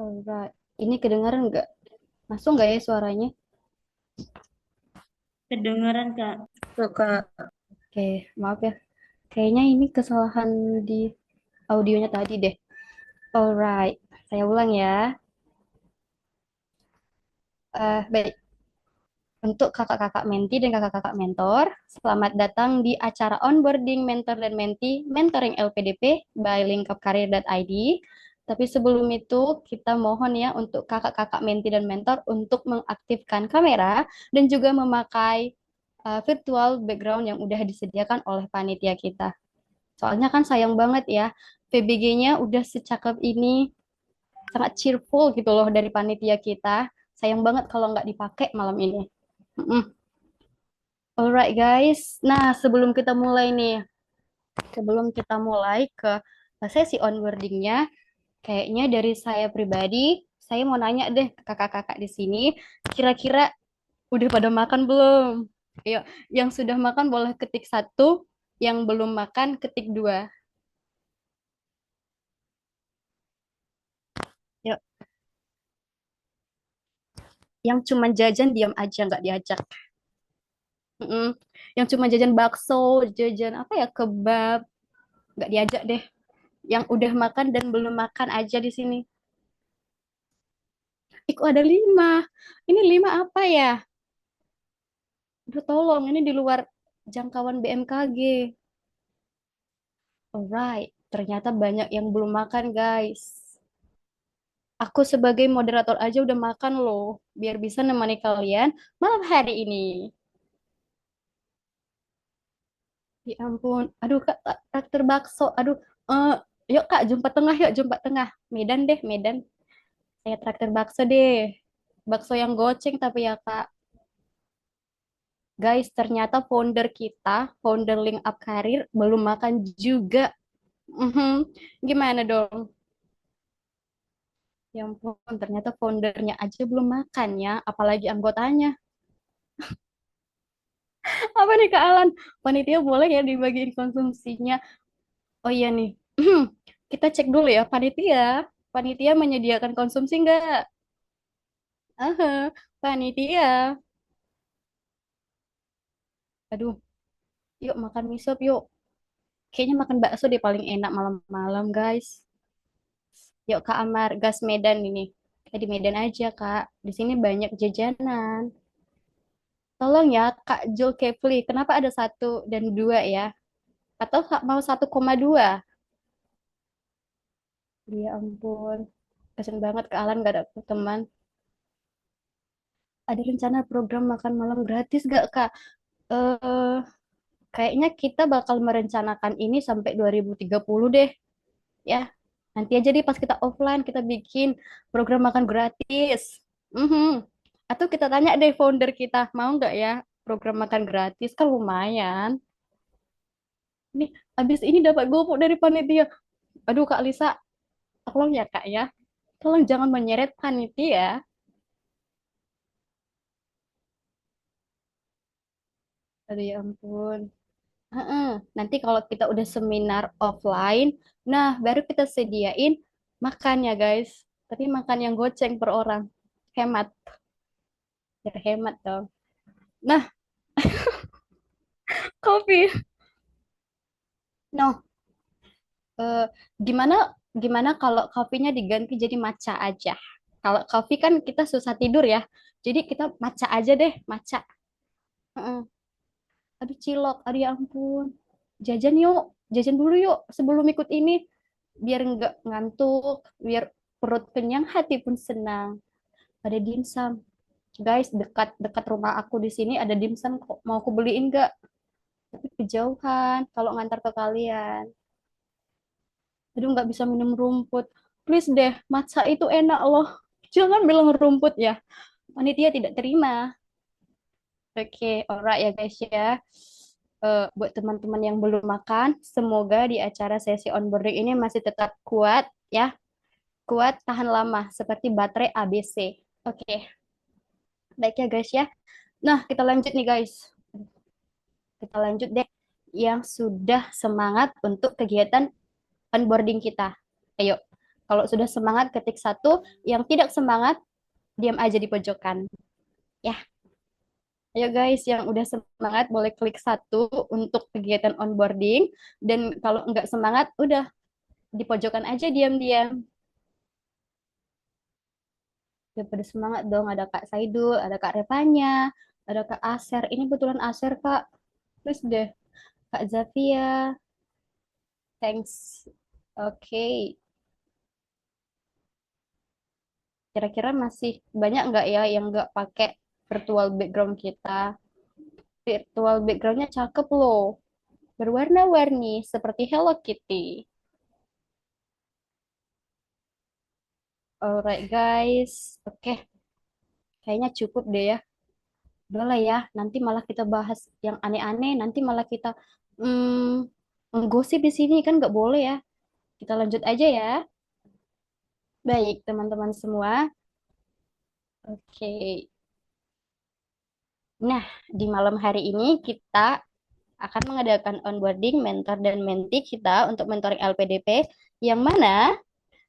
Alright. Ini kedengaran nggak? Masuk nggak ya suaranya? Kedengeran Kak. Suka. Oke, maaf ya. Kayaknya ini kesalahan di audionya tadi deh. Alright, saya ulang ya. Baik. Untuk kakak-kakak menti dan kakak-kakak mentor, selamat datang di acara onboarding mentor dan menti Mentoring LPDP by linkupcareer.id. Tapi sebelum itu, kita mohon ya untuk kakak-kakak menti dan mentor untuk mengaktifkan kamera dan juga memakai virtual background yang udah disediakan oleh panitia kita. Soalnya kan sayang banget ya, PBG-nya udah secakep ini, sangat cheerful gitu loh dari panitia kita. Sayang banget kalau nggak dipakai malam ini. Mm-mm. Alright guys, nah sebelum kita mulai ke sesi onboardingnya, kayaknya dari saya pribadi, saya mau nanya deh ke kakak-kakak di sini, kira-kira udah pada makan belum? Yuk, yang sudah makan boleh ketik satu, yang belum makan ketik dua. Yuk, yang cuma jajan diam aja nggak diajak. Mm-mm. Yang cuma jajan bakso, jajan apa ya kebab, nggak diajak deh. Yang udah makan dan belum makan aja di sini. Iko ada lima. Ini lima apa ya? Aduh, tolong, ini di luar jangkauan BMKG. Alright, ternyata banyak yang belum makan, guys. Aku sebagai moderator aja udah makan loh, biar bisa nemani kalian malam hari ini. Ya ampun, aduh kak, traktir bakso, aduh, eh, yuk kak, jumpa tengah, yuk jumpa tengah. Medan deh, Medan. Saya traktir bakso deh. Bakso yang goceng tapi ya kak. Guys, ternyata founder Link Up Karir, belum makan juga. Mhm. Gimana dong? Ya ampun, ternyata foundernya aja belum makan ya, apalagi anggotanya. Apa nih Kak Alan? Panitia boleh ya dibagiin konsumsinya? Oh iya nih, kita cek dulu ya, panitia. Panitia menyediakan konsumsi nggak? Panitia. Aduh, yuk makan mie sop yuk. Kayaknya makan bakso deh paling enak malam-malam, guys. Yuk Kak Amar, gas Medan ini. Kayak di Medan aja, Kak. Di sini banyak jajanan. Tolong ya, Kak Zulkifli. Kenapa ada satu dan dua ya? Atau mau 1,2? Ya ampun. Kasian banget Kak Alan gak ada teman. Ada rencana program makan malam gratis gak, Kak? Eh, kayaknya kita bakal merencanakan ini sampai 2030 deh, ya. Nanti aja deh pas kita offline kita bikin program makan gratis. Mhm. Atau kita tanya deh founder kita, mau nggak ya program makan gratis? Kan lumayan. Nih, abis ini dapat GoFood dari panitia. Aduh, Kak Lisa, tolong ya, Kak ya. Tolong jangan menyeret panitia. Aduh, ya ampun. Heeh. Nanti kalau kita udah seminar offline, nah baru kita sediain makan ya, guys. Tapi makan yang goceng per orang. Hemat, biar hemat dong. Nah, kopi. No, eh, gimana gimana kalau kopinya diganti jadi matcha aja? Kalau kopi kan kita susah tidur ya. Jadi kita matcha aja deh, matcha. Heeh. Aduh cilok, aduh ya ampun. Jajan yuk, jajan dulu yuk sebelum ikut ini. Biar nggak ngantuk, biar perut kenyang, hati pun senang. Ada dimsum. Guys, dekat-dekat rumah aku di sini ada dimsum kok. Mau aku beliin nggak? Tapi kejauhan kalau ngantar ke kalian. Aduh, nggak bisa minum rumput. Please deh, matcha itu enak loh. Jangan bilang rumput ya. Panitia tidak terima. Oke, alright ya guys ya. Buat teman-teman yang belum makan, semoga di acara sesi onboarding ini masih tetap kuat ya. Kuat, tahan lama, seperti baterai ABC. Oke, baik ya guys ya. Nah, kita lanjut nih guys. Kita lanjut deh yang sudah semangat untuk kegiatan onboarding kita. Ayo, kalau sudah semangat ketik satu, yang tidak semangat diam aja di pojokan. Ya, ayo guys, yang udah semangat boleh klik satu untuk kegiatan onboarding. Dan kalau nggak semangat, udah di pojokan aja diam-diam. Udah pada semangat dong, ada Kak Saidul, ada Kak Revanya, ada Kak Aser. Ini betulan Aser, Kak. Please deh, Kak Zavia. Thanks. Oke, kira-kira masih banyak nggak ya yang nggak pakai virtual background kita? Virtual backgroundnya cakep loh. berwarna-warni seperti Hello Kitty. Alright guys, oke, kayaknya cukup deh ya. Udah lah ya, nanti malah kita bahas yang aneh-aneh, nanti malah kita menggosip di sini kan nggak boleh ya. Kita lanjut aja ya. Baik, teman-teman semua. Oke. Nah, di malam hari ini kita akan mengadakan onboarding mentor dan mentee kita untuk mentoring LPDP yang mana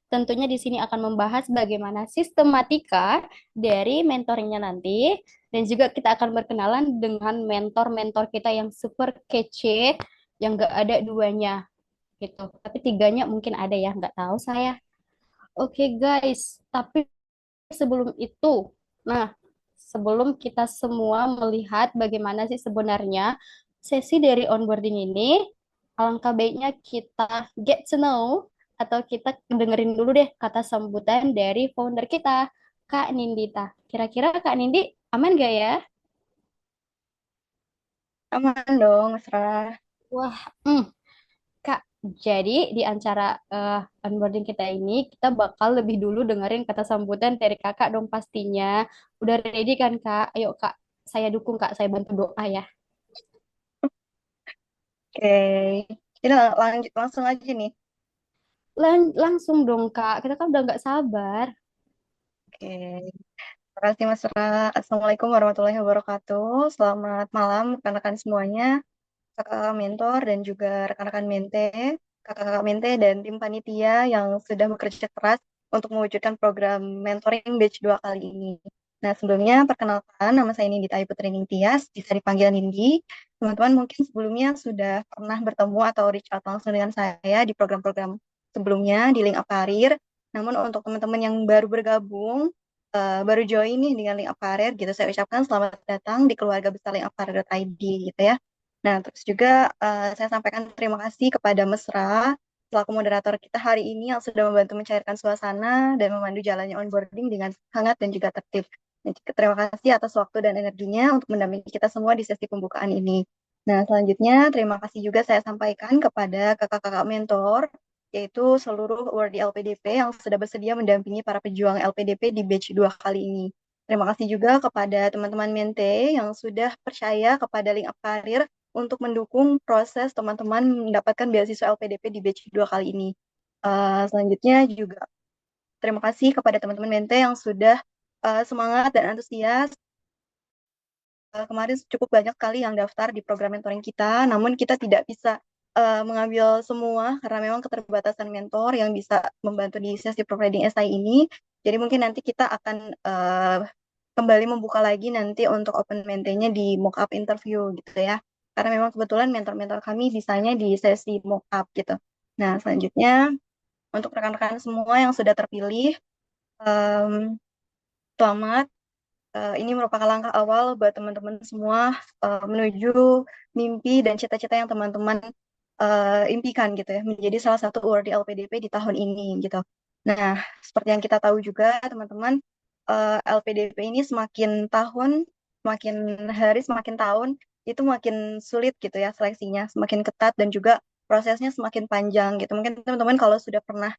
tentunya di sini akan membahas bagaimana sistematika dari mentoringnya nanti dan juga kita akan berkenalan dengan mentor-mentor kita yang super kece yang gak ada duanya gitu. Tapi tiganya mungkin ada ya, nggak tahu saya. Oke guys, tapi sebelum itu, nah sebelum kita semua melihat bagaimana sih sebenarnya sesi dari onboarding ini, alangkah baiknya kita get to know atau kita dengerin dulu deh kata sambutan dari founder kita, Kak Nindita. Kira-kira Kak Nindi aman gak ya? Aman dong, Mesra. Wah, hmm, Kak, jadi di acara onboarding kita ini, kita bakal lebih dulu dengerin kata sambutan dari kakak dong pastinya. Udah ready kan Kak? Ayo Kak, saya dukung Kak, saya bantu doa ya. Oke. Ini lanjut langsung aja nih. Langsung dong Kak, kita kan udah nggak sabar. Oke. Terima kasih, Mesra. Assalamualaikum warahmatullahi wabarakatuh. Selamat malam, rekan-rekan semuanya. Kakak mentor dan juga rekan-rekan mente, kakak-kakak mente dan tim panitia yang sudah bekerja keras untuk mewujudkan program mentoring batch 2 kali ini. Nah, sebelumnya perkenalkan nama saya Nindita Ayu Putri Ningtyas, bisa dipanggil Nindi. Teman-teman mungkin sebelumnya sudah pernah bertemu atau reach out langsung dengan saya di program-program sebelumnya di Link Up Career. Namun untuk teman-teman yang baru bergabung, baru join nih dengan Link Up Career gitu, saya ucapkan selamat datang di keluarga besar linkupcareer.id gitu ya. Nah, terus juga saya sampaikan terima kasih kepada Mesra selaku moderator kita hari ini yang sudah membantu mencairkan suasana dan memandu jalannya onboarding dengan hangat dan juga tertib. Dan juga terima kasih atas waktu dan energinya untuk mendampingi kita semua di sesi pembukaan ini. Nah, selanjutnya terima kasih juga saya sampaikan kepada kakak-kakak mentor, yaitu seluruh Wordi LPDP yang sudah bersedia mendampingi para pejuang LPDP di batch 2 kali ini. Terima kasih juga kepada teman-teman Mente yang sudah percaya kepada Link Up Career untuk mendukung proses teman-teman mendapatkan beasiswa LPDP di batch 2 kali ini. Selanjutnya juga terima kasih kepada teman-teman Mente yang sudah semangat dan antusias. Kemarin cukup banyak kali yang daftar di program mentoring kita, namun kita tidak bisa mengambil semua karena memang keterbatasan mentor yang bisa membantu di sesi providing SI ini. Jadi mungkin nanti kita akan kembali membuka lagi nanti untuk open mente-nya di mock-up interview gitu ya. Karena memang kebetulan mentor-mentor kami bisanya di sesi mock-up gitu. Nah, selanjutnya untuk rekan-rekan semua yang sudah terpilih, em, selamat. Ini merupakan langkah awal buat teman-teman semua menuju mimpi dan cita-cita yang teman-teman impikan gitu ya, menjadi salah satu award di LPDP di tahun ini gitu. Nah, seperti yang kita tahu juga teman-teman, LPDP ini semakin tahun, semakin hari, semakin tahun itu makin sulit gitu ya seleksinya, semakin ketat dan juga prosesnya semakin panjang gitu. Mungkin teman-teman kalau sudah pernah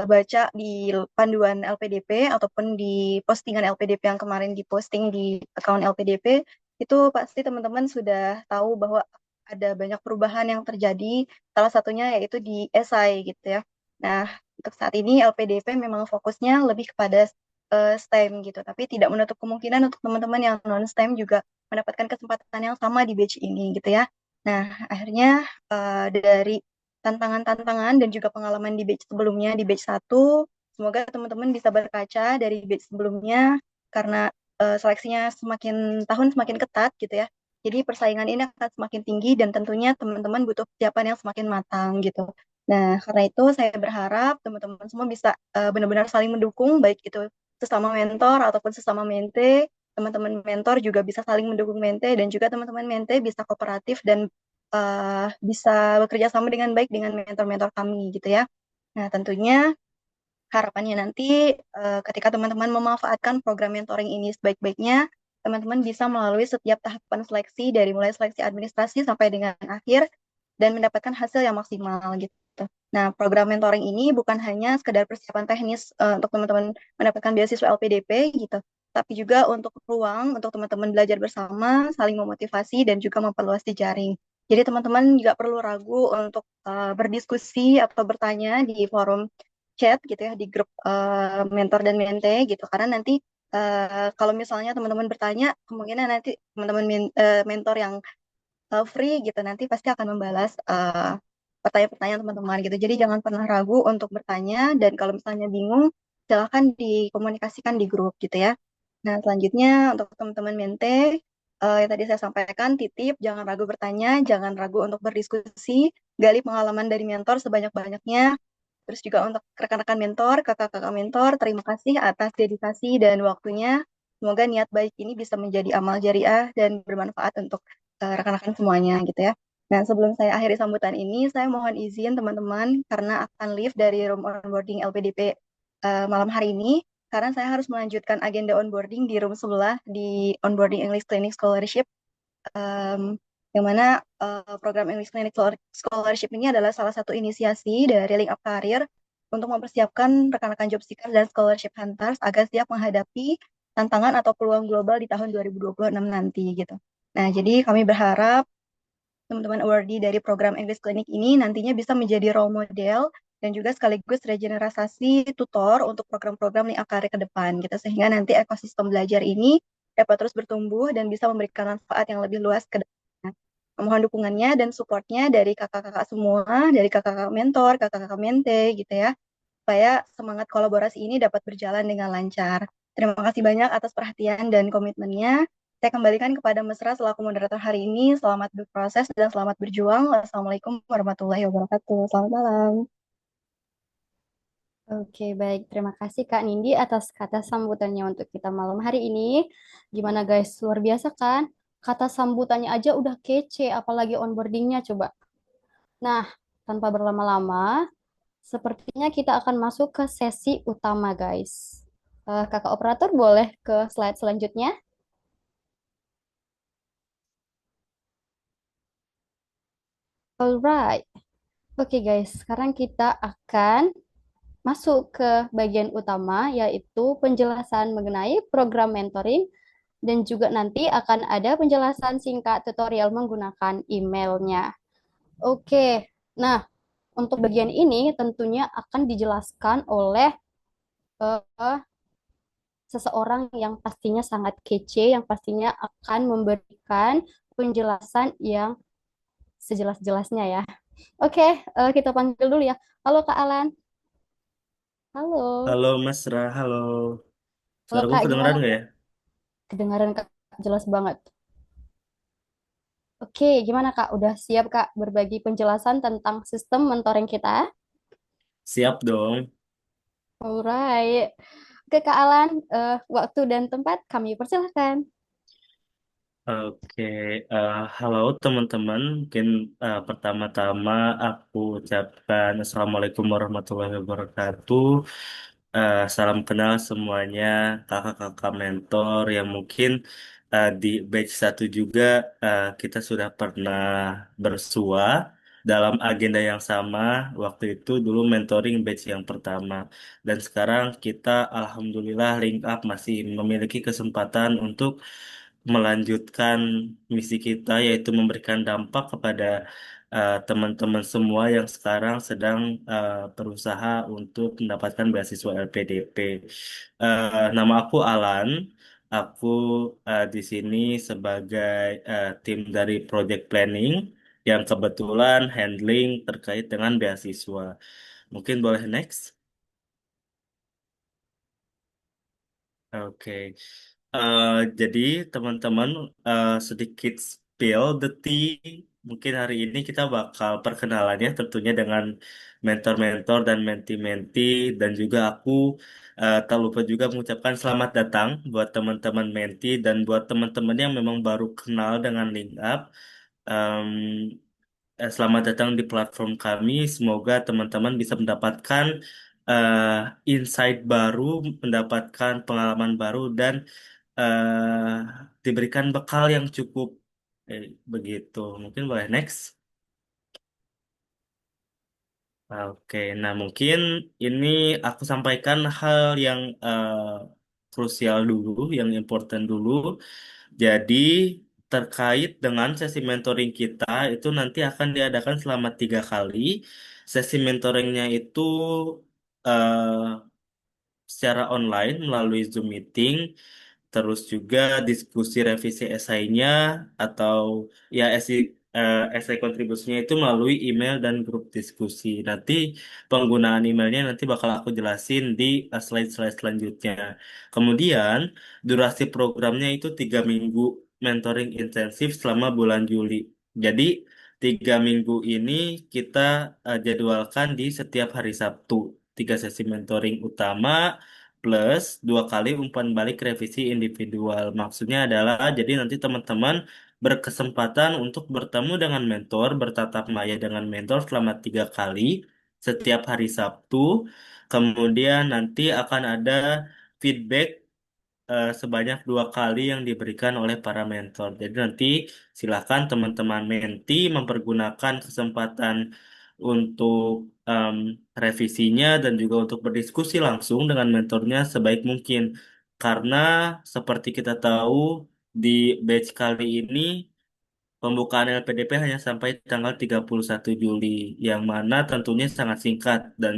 baca di panduan LPDP ataupun di postingan LPDP yang kemarin diposting di akun LPDP, itu pasti teman-teman sudah tahu bahwa ada banyak perubahan yang terjadi, salah satunya yaitu di esai gitu ya. Nah, untuk saat ini LPDP memang fokusnya lebih kepada STEM gitu, tapi tidak menutup kemungkinan untuk teman-teman yang non-STEM juga mendapatkan kesempatan yang sama di batch ini gitu ya. Nah, akhirnya dari tantangan-tantangan dan juga pengalaman di batch sebelumnya, di batch satu, semoga teman-teman bisa berkaca dari batch sebelumnya karena seleksinya semakin tahun semakin ketat gitu ya. Jadi persaingan ini akan semakin tinggi dan tentunya teman-teman butuh persiapan yang semakin matang gitu. Nah, karena itu saya berharap teman-teman semua bisa benar-benar saling mendukung, baik itu sesama mentor ataupun sesama mente. Teman-teman mentor juga bisa saling mendukung mente dan juga teman-teman mente bisa kooperatif dan bisa bekerja sama dengan baik dengan mentor-mentor kami gitu ya. Nah, tentunya harapannya nanti ketika teman-teman memanfaatkan program mentoring ini sebaik-baiknya, teman-teman bisa melalui setiap tahapan seleksi dari mulai seleksi administrasi sampai dengan akhir dan mendapatkan hasil yang maksimal gitu. Nah, program mentoring ini bukan hanya sekedar persiapan teknis untuk teman-teman mendapatkan beasiswa LPDP gitu, tapi juga untuk ruang untuk teman-teman belajar bersama, saling memotivasi dan juga memperluas jejaring. Jadi teman-teman juga perlu ragu untuk berdiskusi atau bertanya di forum chat gitu ya, di grup mentor dan mente gitu, karena nanti kalau misalnya teman-teman bertanya, kemungkinan nanti teman-teman mentor yang free gitu nanti pasti akan membalas pertanyaan-pertanyaan teman-teman gitu. Jadi jangan pernah ragu untuk bertanya dan kalau misalnya bingung silahkan dikomunikasikan di grup gitu ya. Nah, selanjutnya untuk teman-teman mente yang tadi saya sampaikan titip jangan ragu bertanya, jangan ragu untuk berdiskusi, gali pengalaman dari mentor sebanyak-banyaknya. Terus juga untuk rekan-rekan mentor, kakak-kakak mentor, terima kasih atas dedikasi dan waktunya. Semoga niat baik ini bisa menjadi amal jariah dan bermanfaat untuk rekan-rekan semuanya gitu ya. Nah, sebelum saya akhiri sambutan ini, saya mohon izin teman-teman karena akan leave dari room onboarding LPDP malam hari ini, karena saya harus melanjutkan agenda onboarding di room sebelah di onboarding English Clinic Scholarship, em, yang mana program English Clinic Scholarship ini adalah salah satu inisiasi dari Link Up Career untuk mempersiapkan rekan-rekan job seekers dan scholarship hunters agar siap menghadapi tantangan atau peluang global di tahun 2026 nanti gitu. Nah, jadi kami berharap teman-teman awardee dari program English Clinic ini nantinya bisa menjadi role model dan juga sekaligus regenerasi tutor untuk program-program nih Akari ke depan gitu sehingga nanti ekosistem belajar ini dapat terus bertumbuh dan bisa memberikan manfaat yang lebih luas ke depan. Mohon dukungannya dan supportnya dari kakak-kakak semua, dari kakak-kakak mentor, kakak-kakak mente gitu ya, supaya semangat kolaborasi ini dapat berjalan dengan lancar. Terima kasih banyak atas perhatian dan komitmennya. Saya kembalikan kepada Mesra selaku moderator hari ini. Selamat berproses dan selamat berjuang. Wassalamualaikum warahmatullahi wabarakatuh. Selamat malam. Oke, baik. Terima kasih Kak Nindi atas kata sambutannya untuk kita malam hari ini. Gimana guys? Luar biasa kan? Kata sambutannya aja udah kece, apalagi onboardingnya coba. Nah, tanpa berlama-lama, sepertinya kita akan masuk ke sesi utama guys. Kakak operator boleh ke slide selanjutnya? Alright. Oke guys, sekarang kita akan masuk ke bagian utama yaitu penjelasan mengenai program mentoring dan juga nanti akan ada penjelasan singkat tutorial menggunakan emailnya. Oke, nah untuk bagian ini tentunya akan dijelaskan oleh eh, seseorang yang pastinya sangat kece, yang pastinya akan memberikan penjelasan yang sejelas-jelasnya ya. Oke, kita panggil dulu ya. Halo Kak Alan. Halo. Halo Mas Ra, halo. Halo Suaraku Kak, kedengeran gimana? nggak ya? Kedengaran Kak jelas banget. Oke, gimana Kak? Udah siap Kak berbagi penjelasan tentang sistem mentoring kita? Siap dong. Alright. Oke Kak Alan, waktu dan tempat kami persilahkan. Oke, halo teman-teman. Mungkin pertama-tama aku ucapkan Assalamualaikum warahmatullahi wabarakatuh. Salam kenal semuanya, kakak-kakak mentor yang mungkin di batch satu juga kita sudah pernah bersua dalam agenda yang sama. Waktu itu dulu mentoring batch yang pertama. Dan sekarang kita alhamdulillah link up masih memiliki kesempatan untuk melanjutkan misi kita yaitu memberikan dampak kepada teman-teman semua yang sekarang sedang berusaha untuk mendapatkan beasiswa LPDP. Nama aku Alan. Aku di sini sebagai tim dari Project Planning yang kebetulan handling terkait dengan beasiswa. Mungkin boleh next? Oke. Eh, jadi teman-teman sedikit spill the tea. Mungkin hari ini kita bakal perkenalannya tentunya dengan mentor-mentor dan menti-menti dan juga aku tak lupa juga mengucapkan selamat datang buat teman-teman menti dan buat teman-teman yang memang baru kenal dengan LinkUp. Em, Selamat datang di platform kami. Semoga teman-teman bisa mendapatkan eh, insight baru, mendapatkan pengalaman baru, dan diberikan bekal yang cukup. Begitu. Mungkin boleh next. Oke, nah mungkin ini aku sampaikan hal yang krusial dulu, yang important dulu. Jadi terkait dengan sesi mentoring kita itu nanti akan diadakan selama 3 kali. Sesi mentoringnya itu eh, secara online melalui Zoom meeting, terus juga diskusi revisi esainya atau ya esai kontribusinya itu melalui email dan grup diskusi. Nanti penggunaan emailnya nanti bakal aku jelasin di slide-slide selanjutnya. Kemudian durasi programnya itu 3 minggu mentoring intensif selama bulan Juli. Jadi 3 minggu ini kita jadwalkan di setiap hari Sabtu. 3 sesi mentoring utama plus 2 kali umpan balik revisi individual. Maksudnya adalah jadi nanti teman-teman berkesempatan untuk bertemu dengan mentor, bertatap maya dengan mentor selama 3 kali setiap hari Sabtu. Kemudian nanti akan ada feedback sebanyak 2 kali yang diberikan oleh para mentor. Jadi nanti silakan teman-teman menti mempergunakan kesempatan untuk em, revisinya dan juga untuk berdiskusi langsung dengan mentornya sebaik mungkin. Karena seperti kita tahu di batch kali ini pembukaan LPDP hanya sampai tanggal 31 Juli, yang mana tentunya sangat singkat dan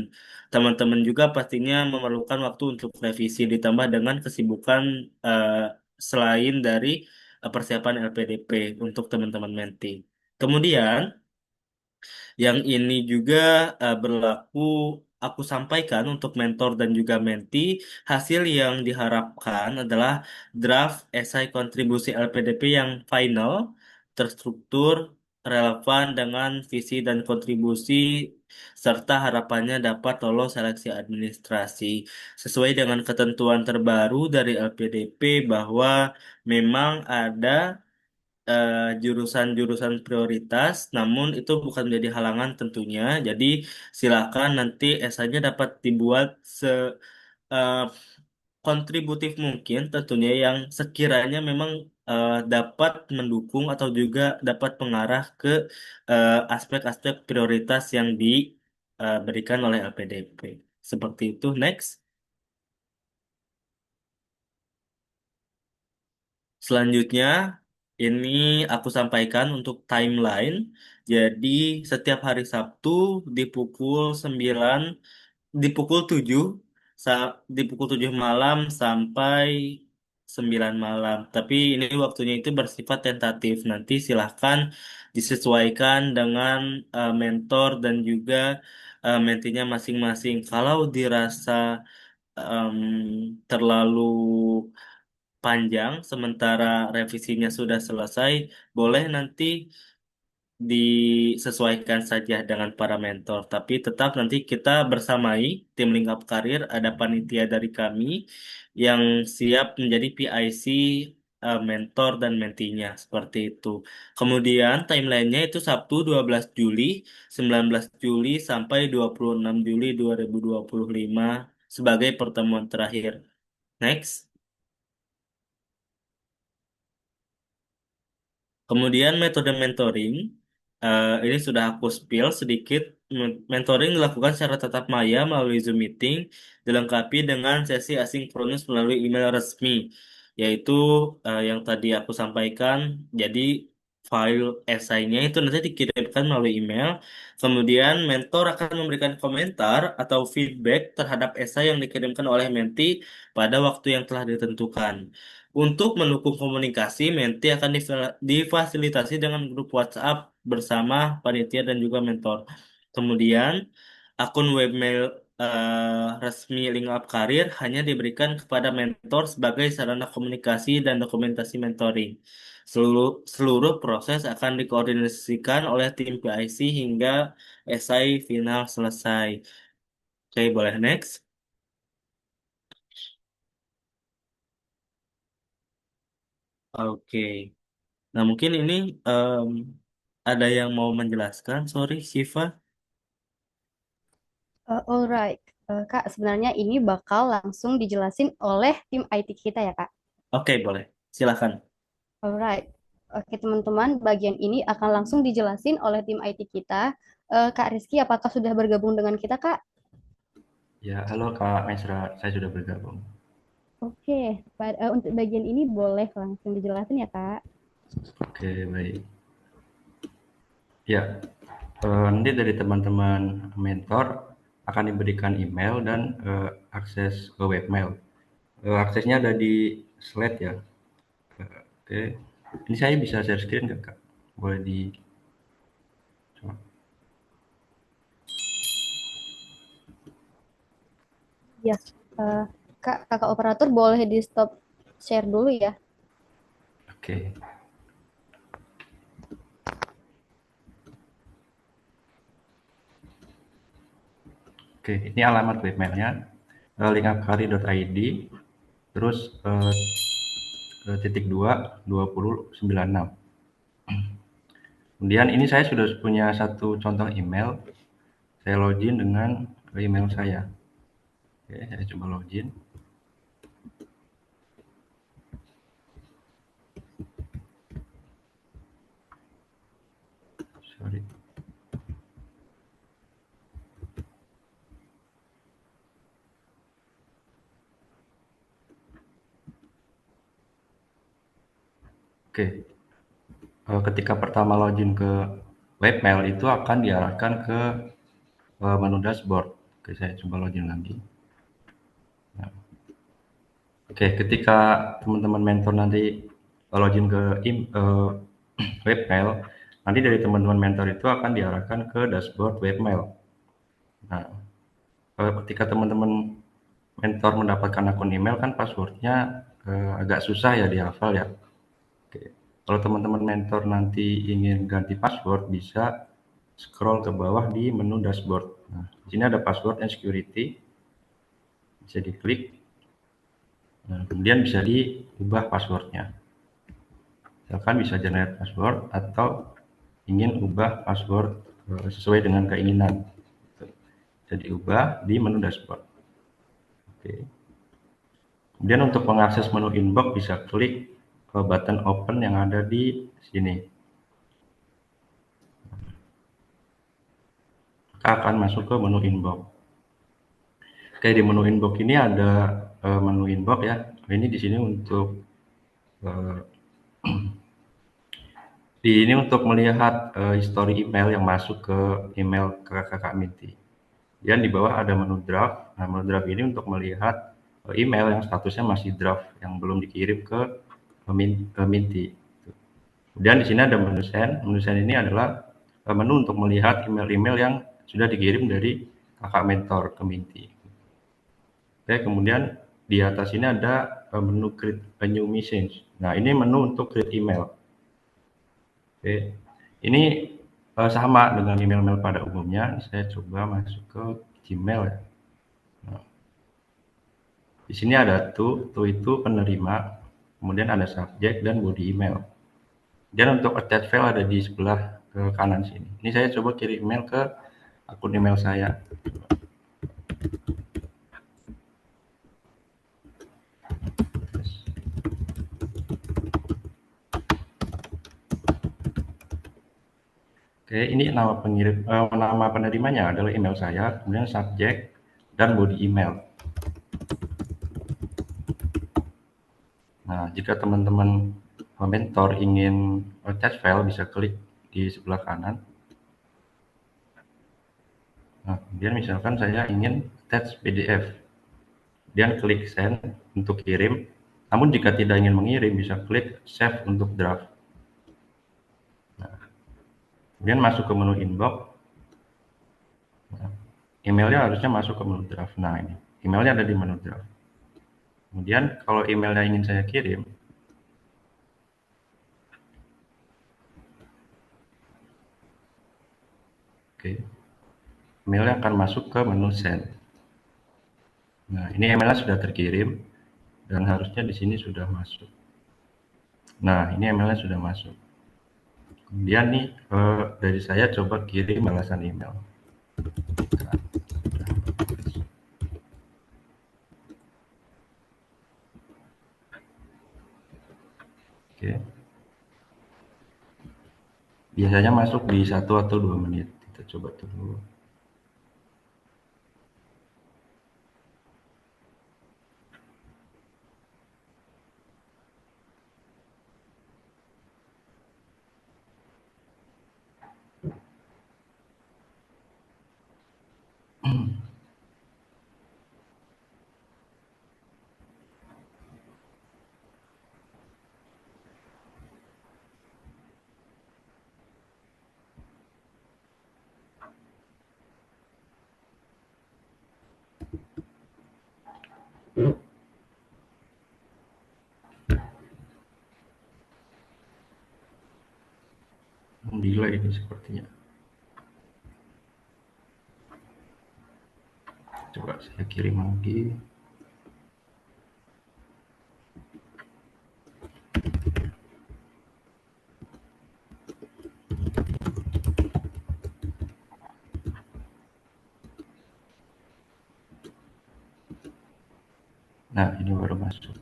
teman-teman juga pastinya memerlukan waktu untuk revisi ditambah dengan kesibukan eh, selain dari persiapan LPDP untuk teman-teman menti. Kemudian yang ini juga berlaku aku sampaikan untuk mentor dan juga menti. Hasil yang diharapkan adalah draft esai kontribusi LPDP yang final, terstruktur, relevan dengan visi dan kontribusi, serta harapannya dapat lolos seleksi administrasi. Sesuai dengan ketentuan terbaru dari LPDP bahwa memang ada jurusan-jurusan prioritas, namun itu bukan menjadi halangan tentunya. Jadi silakan nanti esainya dapat dibuat eh, kontributif mungkin tentunya yang sekiranya memang dapat mendukung atau juga dapat mengarah ke aspek-aspek prioritas yang diberikan oleh LPDP. Seperti itu. Next. Selanjutnya, ini aku sampaikan untuk timeline. Jadi, setiap hari Sabtu di pukul 9, di pukul 7, di pukul 7 malam sampai 9 malam. Tapi ini waktunya itu bersifat tentatif. Nanti silahkan disesuaikan dengan mentor dan juga mentinya masing-masing. Kalau dirasa em, terlalu panjang sementara revisinya sudah selesai, boleh nanti disesuaikan saja dengan para mentor. Tapi tetap nanti kita bersamai tim Lingkup Karir, ada panitia dari kami yang siap menjadi PIC mentor dan mentinya seperti itu. Kemudian timelinenya itu Sabtu 12 Juli, 19 Juli sampai 26 Juli 2025 sebagai pertemuan terakhir. Next. Kemudian metode mentoring, ini sudah aku spill sedikit. Mentoring dilakukan secara tatap maya melalui Zoom meeting, dilengkapi dengan sesi asinkronus melalui email resmi, yaitu yang tadi aku sampaikan. Jadi file esainya itu nanti dikirimkan melalui email. Kemudian mentor akan memberikan komentar atau feedback terhadap esai yang dikirimkan oleh menti pada waktu yang telah ditentukan. Untuk mendukung komunikasi, Menti akan difasilitasi dengan grup WhatsApp bersama panitia dan juga mentor. Kemudian, akun webmail resmi Link Up Karir hanya diberikan kepada mentor sebagai sarana komunikasi dan dokumentasi mentoring. Seluruh, seluruh proses akan dikoordinasikan oleh tim PIC hingga esai final selesai. Oke, boleh next. Oke. Nah, mungkin ini em, ada yang mau menjelaskan. Sorry, Siva. Alright, Kak, sebenarnya ini bakal langsung dijelasin oleh tim IT kita ya, Kak. Oke, boleh. Silakan. Alright. Oke, teman-teman, bagian ini akan langsung dijelasin oleh tim IT kita. Kak Rizky, apakah sudah bergabung dengan kita, Kak? Ya, halo Kak Mesra, saya sudah bergabung. Oke, untuk bagian ini boleh langsung dijelasin ya, Kak? Oke, baik. Ya, nanti dari teman-teman mentor akan diberikan email dan akses ke webmail. Aksesnya ada di slide ya. Oke, ini saya bisa share screen nggak Kak? Boleh di coba. Ya, eh, Kak, kakak operator boleh di stop share dulu ya. Oke, oke. Ini alamat webmailnya linkakari.id terus titik 2 2096. Kemudian ini saya sudah punya satu contoh email. Saya login dengan email saya. Oke, saya coba login. Sorry. Oke, ketika pertama login ke webmail itu akan diarahkan ke menu dashboard. Oke, saya coba login lagi. Nah, oke, ketika teman-teman mentor nanti login ke webmail, nanti dari teman-teman mentor itu akan diarahkan ke dashboard webmail. Nah, ketika teman-teman mentor mendapatkan akun email kan passwordnya agak susah ya dihafal ya. Oke. Kalau teman-teman mentor nanti ingin ganti password bisa scroll ke bawah di menu dashboard. Nah, di sini ada password and security, bisa diklik. Nah, kemudian bisa diubah passwordnya. Misalkan bisa generate password atau ingin ubah password sesuai dengan keinginan. Bisa diubah di menu dashboard. Oke. Kemudian untuk mengakses menu inbox bisa klik ke button open yang ada di sini. Maka akan masuk ke menu inbox. Oke, di menu inbox ini ada menu inbox ya. Ini di sini untuk eh, ini untuk melihat history email yang masuk ke email kakak Minty. Dan di bawah ada menu draft. Nah, menu draft ini untuk melihat email yang statusnya masih draft, yang belum dikirim ke Minty. Kemudian di sini ada menu send. Menu send ini adalah menu untuk melihat email-email yang sudah dikirim dari kakak mentor ke Minty. Oke, kemudian di atas ini ada menu create a new message. Nah, ini menu untuk create email. Oke, ini sama dengan email-email pada umumnya. Saya coba masuk ke Gmail ya. Nah, di sini ada to itu penerima, kemudian ada subject dan body email. Dan untuk attach file ada di sebelah ke kanan sini. Ini saya coba kirim email ke akun email saya. Oke, ini nama pengirim, nama penerimanya adalah email saya, kemudian subjek dan body email. Nah, jika teman-teman mentor ingin attach file bisa klik di sebelah kanan. Nah, kemudian misalkan saya ingin attach PDF, kemudian klik send untuk kirim. Namun jika tidak ingin mengirim bisa klik save untuk draft. Nah, kemudian masuk ke menu inbox. Nah, emailnya harusnya masuk ke menu draft. Nah, ini emailnya ada di menu draft. Kemudian kalau emailnya ingin saya kirim, oke, emailnya akan masuk ke menu send. Nah, ini emailnya sudah terkirim dan harusnya di sini sudah masuk. Nah, ini emailnya sudah masuk. Kemudian nih dari saya coba kirim balasan email. Oke. Biasanya masuk di 1 atau 2 menit. Kita coba dulu. Delay ini sepertinya. Coba saya kirim lagi. Nah, ini baru masuk.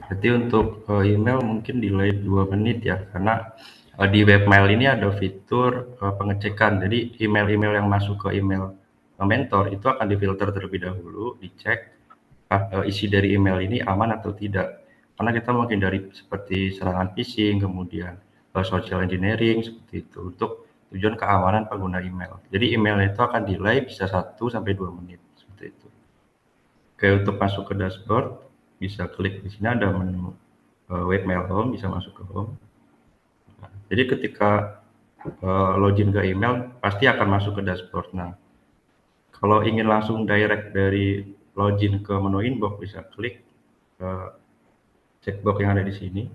Berarti untuk email mungkin delay 2 menit ya, karena di webmail ini ada fitur pengecekan. Jadi email-email yang masuk ke email mentor itu akan difilter terlebih dahulu, dicek isi dari email ini aman atau tidak. Karena kita menghindari seperti serangan phishing, kemudian social engineering seperti itu untuk tujuan keamanan pengguna email. Jadi email itu akan delay bisa 1 sampai 2 menit seperti itu. Oke, untuk masuk ke dashboard bisa klik di sini ada menu webmail home, bisa masuk ke home. Nah, jadi ketika login ke email pasti akan masuk ke dashboard. Nah, kalau ingin langsung direct dari login ke menu inbox bisa klik checkbox yang ada di sini,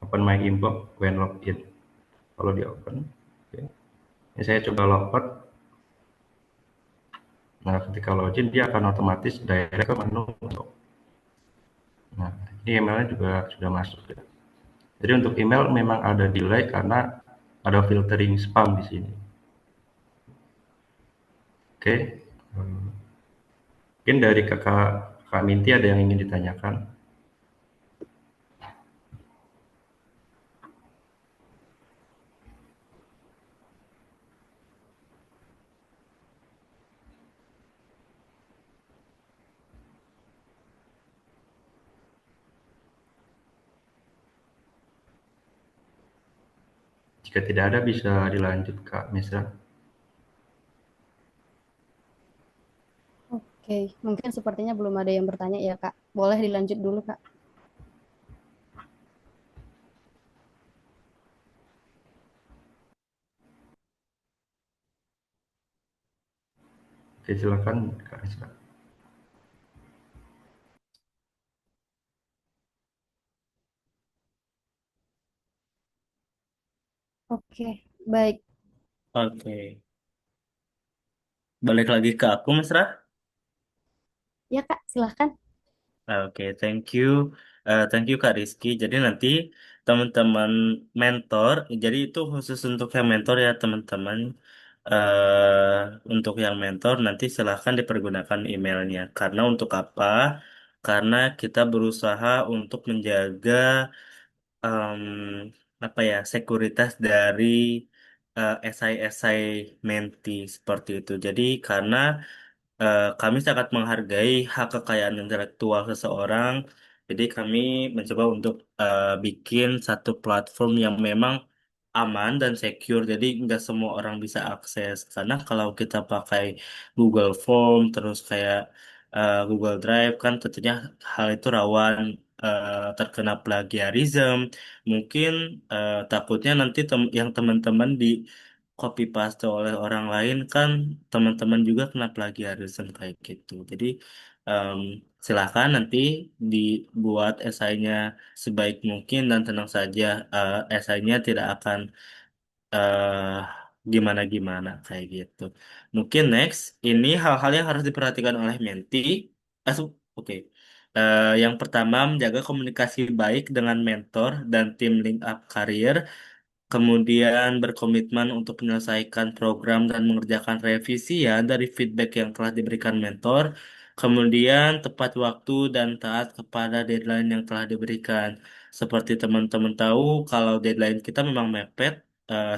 open my inbox when login. Kalau di open, oke. Ini saya coba logout. Nah, ketika login dia akan otomatis direct ke menu inbox. Nah, ini emailnya juga sudah masuk ya. Jadi untuk email memang ada delay karena ada filtering spam di sini. Oke, mungkin dari Kak Minti ada yang ingin ditanyakan? Jika tidak ada bisa dilanjut Kak Mesra. Oke, mungkin sepertinya belum ada yang bertanya ya, Kak. Boleh dilanjut dulu, Kak. Oke, silakan Kak Mesra. Oke, baik. Oke. Balik lagi ke aku, Mas Rah. Ya, Kak, silahkan. Oke, thank you. Thank you Kak Rizky. Jadi nanti teman-teman mentor, jadi itu khusus untuk yang mentor ya teman-teman. Untuk yang mentor nanti silahkan dipergunakan emailnya. Karena untuk apa? Karena kita berusaha untuk menjaga em, apa ya sekuritas dari SI-SI Menti seperti itu. Jadi karena kami sangat menghargai hak kekayaan intelektual seseorang. Jadi kami mencoba untuk bikin satu platform yang memang aman dan secure. Jadi nggak semua orang bisa akses. Karena kalau kita pakai Google Form, terus kayak Google Drive, kan tentunya hal itu rawan terkena plagiarism. Mungkin takutnya nanti yang teman-teman di copy paste oleh orang lain kan teman-teman juga kena plagiarism kayak gitu. Jadi em, silakan nanti dibuat esainya sebaik mungkin dan tenang saja esainya tidak akan eh gimana-gimana kayak gitu. Mungkin next ini hal-hal yang harus diperhatikan oleh menti. Oke. Yang pertama menjaga komunikasi baik dengan mentor dan tim link up karir. Kemudian berkomitmen untuk menyelesaikan program dan mengerjakan revisi ya dari feedback yang telah diberikan mentor. Kemudian tepat waktu dan taat kepada deadline yang telah diberikan. Seperti teman-teman tahu, kalau deadline kita memang mepet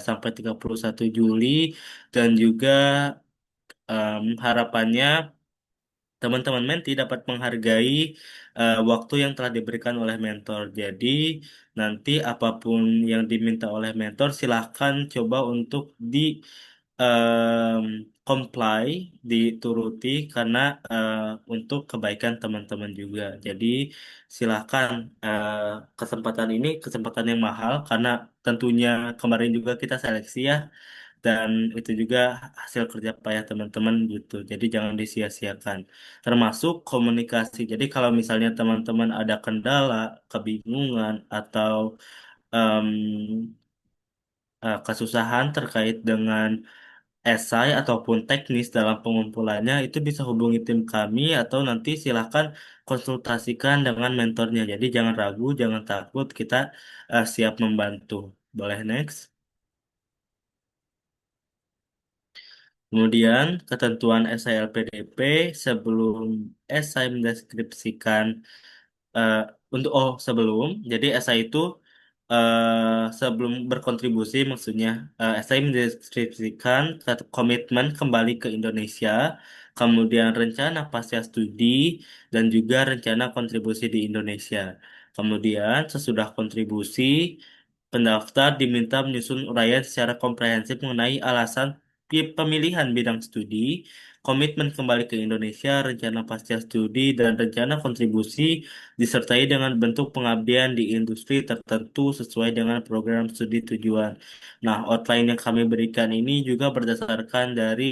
sampai 31 Juli dan juga harapannya teman-teman menti dapat menghargai waktu yang telah diberikan oleh mentor. Jadi, nanti apapun yang diminta oleh mentor, silahkan coba untuk di em, comply, dituruti karena eh, untuk kebaikan teman-teman juga. Jadi, silahkan kesempatan ini kesempatan yang mahal karena tentunya kemarin juga kita seleksi ya dan itu juga hasil kerja payah teman-teman gitu. Jadi jangan disia-siakan. Termasuk komunikasi. Jadi kalau misalnya teman-teman ada kendala, kebingungan atau em, kesusahan terkait dengan esai ataupun teknis dalam pengumpulannya, itu bisa hubungi tim kami atau nanti silahkan konsultasikan dengan mentornya. Jadi jangan ragu, jangan takut, kita siap membantu. Boleh next? Kemudian, ketentuan SILPDP sebelum esai mendeskripsikan eh, jadi esai itu sebelum berkontribusi maksudnya esai mendeskripsikan komitmen kembali ke Indonesia, kemudian rencana pasca studi dan juga rencana kontribusi di Indonesia. Kemudian sesudah kontribusi, pendaftar diminta menyusun uraian secara komprehensif mengenai alasan pemilihan bidang studi, komitmen kembali ke Indonesia, rencana pasca studi, dan rencana kontribusi disertai dengan bentuk pengabdian di industri tertentu sesuai dengan program studi tujuan. Nah, outline yang kami berikan ini juga berdasarkan dari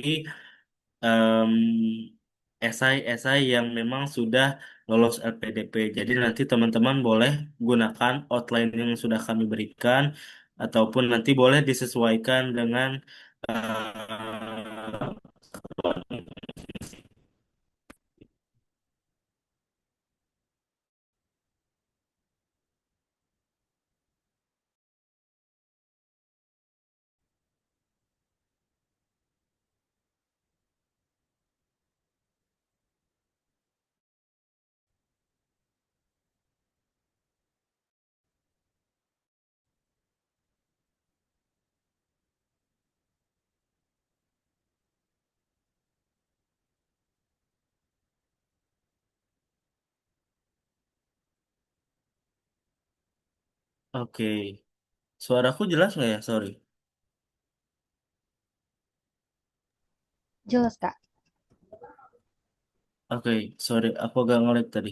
esai-esai yang memang sudah lolos LPDP. Jadi nanti teman-teman boleh gunakan outline yang sudah kami berikan ataupun nanti boleh disesuaikan dengan eh, Oke. Suaraku jelas nggak ya? Sorry. Jelas, Kak. Oke, sorry. Aku agak ngelag tadi.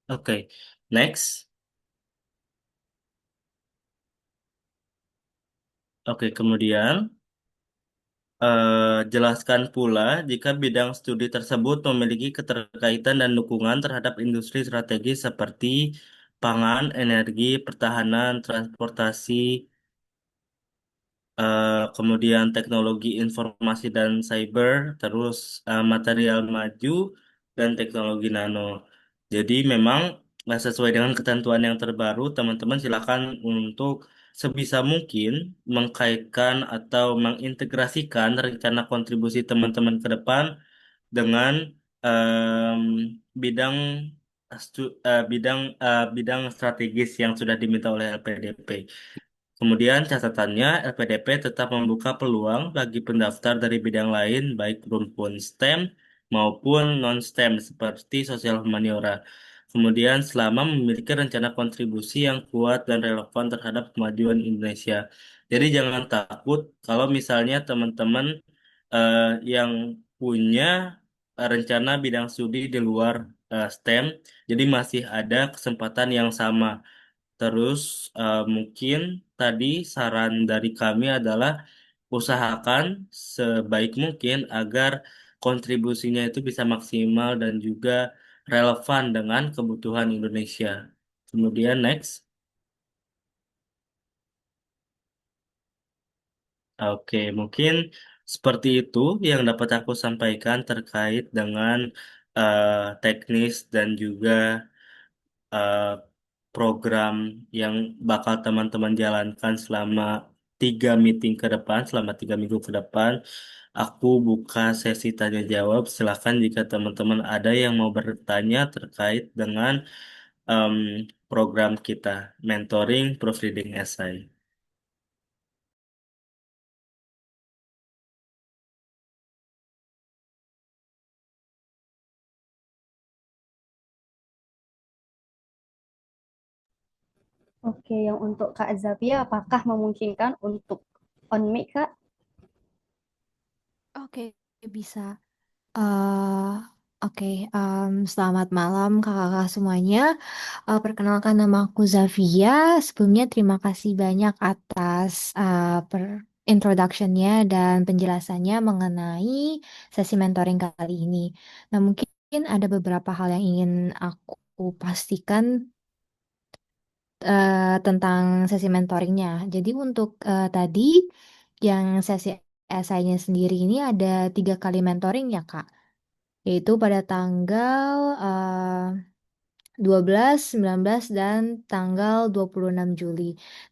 Oke, next. Oke, kemudian jelaskan pula jika bidang studi tersebut memiliki keterkaitan dan dukungan terhadap industri strategis seperti pangan, energi, pertahanan, transportasi, kemudian teknologi informasi dan cyber, terus material maju dan teknologi nano. Jadi memang sesuai dengan ketentuan yang terbaru, teman-teman silakan untuk sebisa mungkin mengkaitkan atau mengintegrasikan rencana kontribusi teman-teman ke depan dengan em, bidang bidang strategis yang sudah diminta oleh LPDP. Kemudian catatannya, LPDP tetap membuka peluang bagi pendaftar dari bidang lain, baik rumpun STEM maupun non-STEM seperti sosial humaniora. Kemudian selama memiliki rencana kontribusi yang kuat dan relevan terhadap kemajuan Indonesia. Jadi jangan takut kalau misalnya teman-teman eh, yang punya rencana bidang studi di luar STEM, jadi masih ada kesempatan yang sama. Terus mungkin tadi saran dari kami adalah usahakan sebaik mungkin agar kontribusinya itu bisa maksimal dan juga relevan dengan kebutuhan Indonesia. Kemudian next. Oke, mungkin seperti itu yang dapat aku sampaikan terkait dengan eh, teknis dan juga eh, program yang bakal teman-teman jalankan selama 3 meeting ke depan, selama 3 minggu ke depan. Aku buka sesi tanya jawab. Silakan jika teman-teman ada yang mau bertanya terkait dengan em, program kita, mentoring proofreading essay. Oke, yang untuk Kak Zavia, apakah memungkinkan untuk on mic, Kak? Oke, bisa. eh oke, selamat malam kakak-kakak semuanya. Perkenalkan nama aku Zavia. Sebelumnya terima kasih banyak atas introduction-nya dan penjelasannya mengenai sesi mentoring kali ini. Nah, mungkin ada beberapa hal yang ingin aku pastikan tentang sesi mentoringnya. Jadi untuk tadi yang sesi esainya sendiri ini ada 3 kali mentoring ya Kak, yaitu pada tanggal 12, 19, dan tanggal 26 Juli.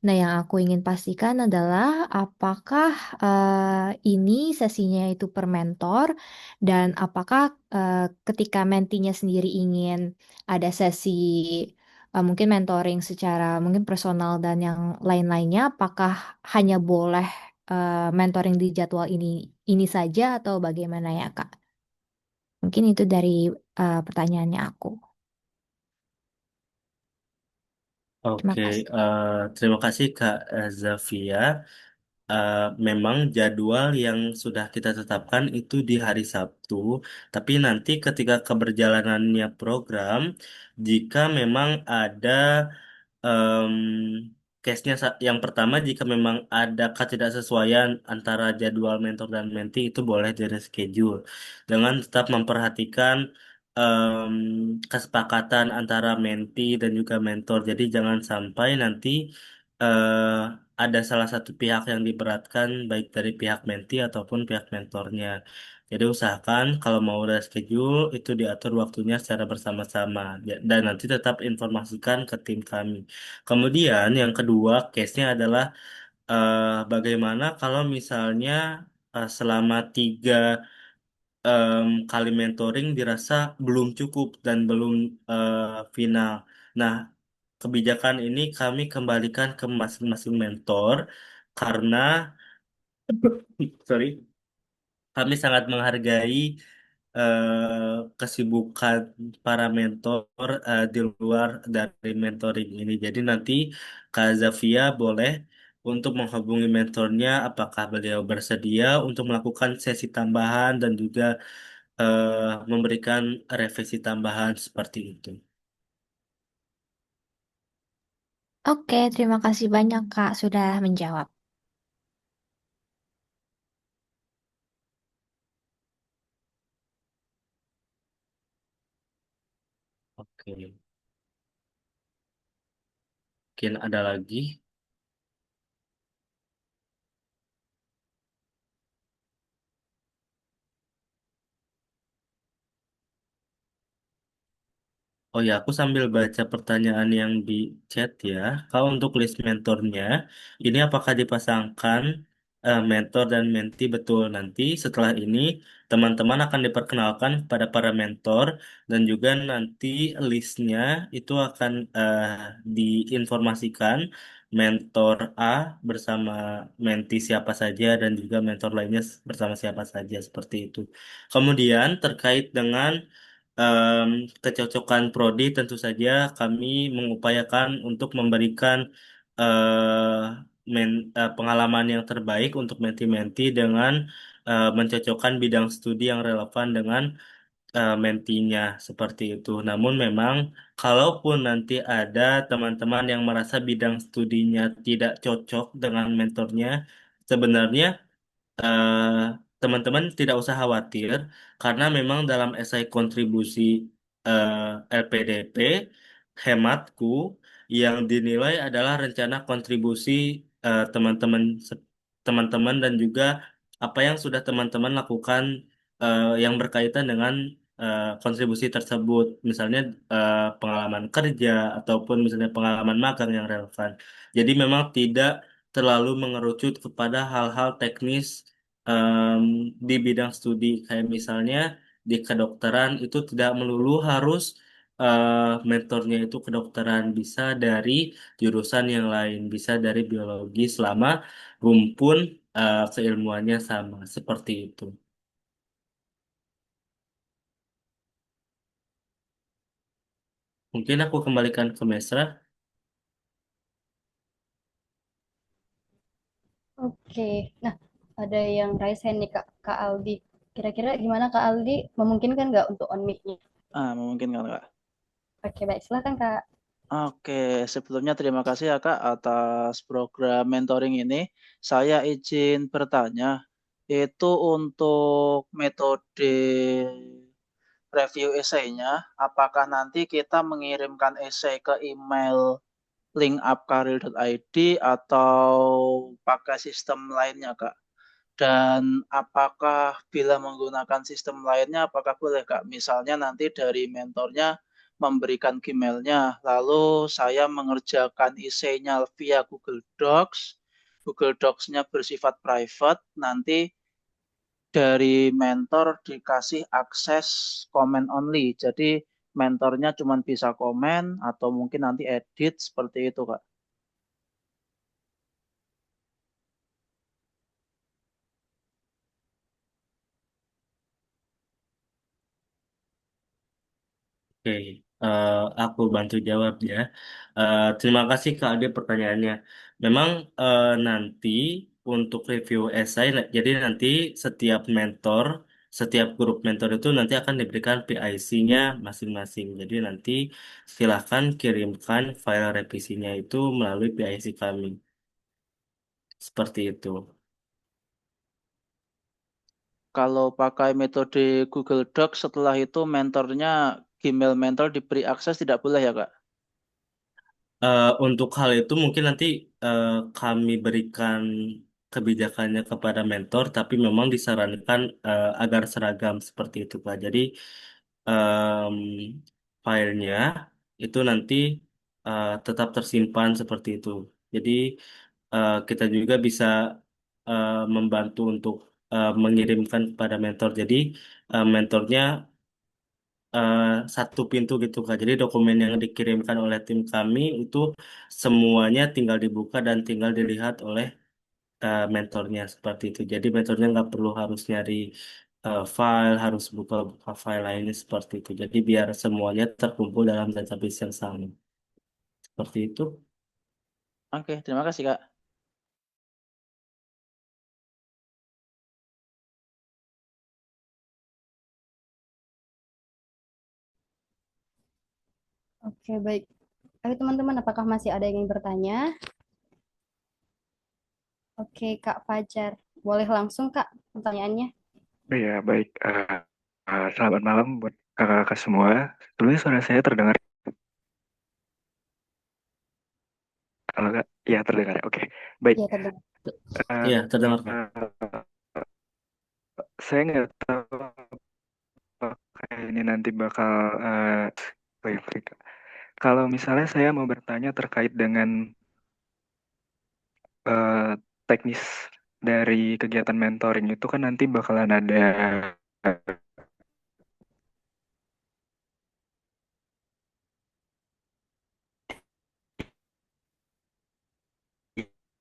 Nah, yang aku ingin pastikan adalah apakah ini sesinya itu per mentor dan apakah ketika mentinya sendiri ingin ada sesi mungkin mentoring secara mungkin personal dan yang lain-lainnya, apakah hanya boleh mentoring di jadwal ini saja atau bagaimana ya, Kak? Mungkin itu dari pertanyaannya aku. Terima Oke, kasih. terima kasih Kak Zafia. Eh, Memang jadwal yang sudah kita tetapkan itu di hari Sabtu, tapi nanti ketika keberjalanannya program, jika memang ada em, case-nya yang pertama, jika memang ada ketidaksesuaian antara jadwal mentor dan menti, itu boleh di reschedule dengan tetap memperhatikan em, kesepakatan antara menti dan juga mentor. Jadi jangan sampai nanti eh, ada salah satu pihak yang diberatkan, baik dari pihak menti ataupun pihak mentornya. Jadi usahakan kalau mau reschedule itu diatur waktunya secara bersama-sama. Dan nanti tetap informasikan ke tim kami. Kemudian yang kedua case-nya adalah bagaimana kalau misalnya selama 3 kali mentoring dirasa belum cukup dan belum eh, final. Nah, kebijakan ini kami kembalikan ke masing-masing mentor karena sorry, kami sangat menghargai kesibukan para mentor di luar dari mentoring ini. Jadi nanti Kak Zafia boleh untuk menghubungi mentornya apakah beliau bersedia untuk melakukan sesi tambahan dan juga memberikan revisi tambahan seperti itu. Oke, terima kasih banyak Kak sudah menjawab. Oke, mungkin ada lagi. Oh ya, aku sambil baca pertanyaan yang di chat ya. Kalau untuk list mentornya, ini apakah dipasangkan mentor dan menti betul nanti setelah ini teman-teman akan diperkenalkan pada para mentor dan juga nanti listnya itu akan diinformasikan mentor A bersama menti siapa saja dan juga mentor lainnya bersama siapa saja seperti itu. Kemudian terkait dengan em, kecocokan prodi tentu saja kami mengupayakan untuk memberikan pengalaman yang terbaik untuk menti-menti dengan mencocokkan bidang studi yang relevan dengan mentinya seperti itu. Namun memang kalaupun nanti ada teman-teman yang merasa bidang studinya tidak cocok dengan mentornya, sebenarnya eh, teman-teman tidak usah khawatir karena memang dalam esai kontribusi eh, LPDP hematku yang dinilai adalah rencana kontribusi teman-teman. teman-teman dan juga apa yang sudah teman-teman lakukan yang berkaitan dengan kontribusi tersebut, misalnya pengalaman kerja ataupun misalnya pengalaman magang yang relevan. Jadi memang tidak terlalu mengerucut kepada hal-hal teknis em, di bidang studi, kayak misalnya di kedokteran itu tidak melulu harus mentornya itu kedokteran, bisa dari jurusan yang lain, bisa dari biologi selama rumpun keilmuannya sama, seperti itu. Mungkin aku kembalikan ke Mesra. Oke, nah ada yang raise hand nih Kak Aldi. Kira-kira gimana Kak Aldi? Memungkinkan nggak untuk on mic-nya? Memungkinkan, Kak. Oke, baik. Silakan Kak. Oke, sebelumnya terima kasih ya Kak atas program mentoring ini. Saya izin bertanya, itu untuk metode review esainya, apakah nanti kita mengirimkan esai ke email linkupkarir.id atau pakai sistem lainnya Kak? Dan apakah bila menggunakan sistem lainnya, apakah boleh Kak? Misalnya nanti dari mentornya memberikan Gmail-nya, lalu saya mengerjakan esainya via Google Docs. Google Docs-nya bersifat private, nanti dari mentor dikasih akses comment only. Jadi mentornya cuma bisa komen atau mungkin nanti edit seperti itu Kak. Oke, aku bantu jawab ya. Terima kasih Kak Ade pertanyaannya. Memang nanti untuk review esai, jadi nanti setiap mentor, setiap grup mentor itu nanti akan diberikan PIC-nya masing-masing. Jadi nanti silahkan kirimkan file revisinya itu melalui PIC kami. Seperti itu. Kalau pakai metode Google Docs, setelah itu mentornya Gmail mentor diberi akses tidak boleh ya Kak? Untuk hal itu mungkin nanti kami berikan kebijakannya kepada mentor, tapi memang disarankan agar seragam seperti itu Pak. Jadi em, filenya itu nanti tetap tersimpan seperti itu. Jadi kita juga bisa membantu untuk mengirimkan kepada mentor. Jadi mentornya eh, satu pintu gitu Kak. Jadi dokumen yang dikirimkan oleh tim kami itu semuanya tinggal dibuka dan tinggal dilihat oleh mentornya seperti itu. Jadi mentornya nggak perlu harus nyari file, harus buka-buka file lainnya seperti itu. Jadi biar semuanya terkumpul dalam database yang sama. Seperti itu. Oke, terima kasih Kak. Oke, baik. Ayo teman-teman, apakah masih ada yang ingin bertanya? Oke, Kak Fajar. Boleh langsung Kak pertanyaannya? Oh ya, baik. Selamat malam buat kakak-kakak semua. Sebelumnya suara saya terdengar. Kalau nggak, ya terdengar. Oke, baik. Iya, terdengar. Eh, Iya, terdengar Kak. saya nggak tahu apakah ini nanti bakal. Baik, baik. Kalau misalnya saya mau bertanya terkait dengan eh, teknis dari kegiatan mentoring itu kan nanti bakalan ada.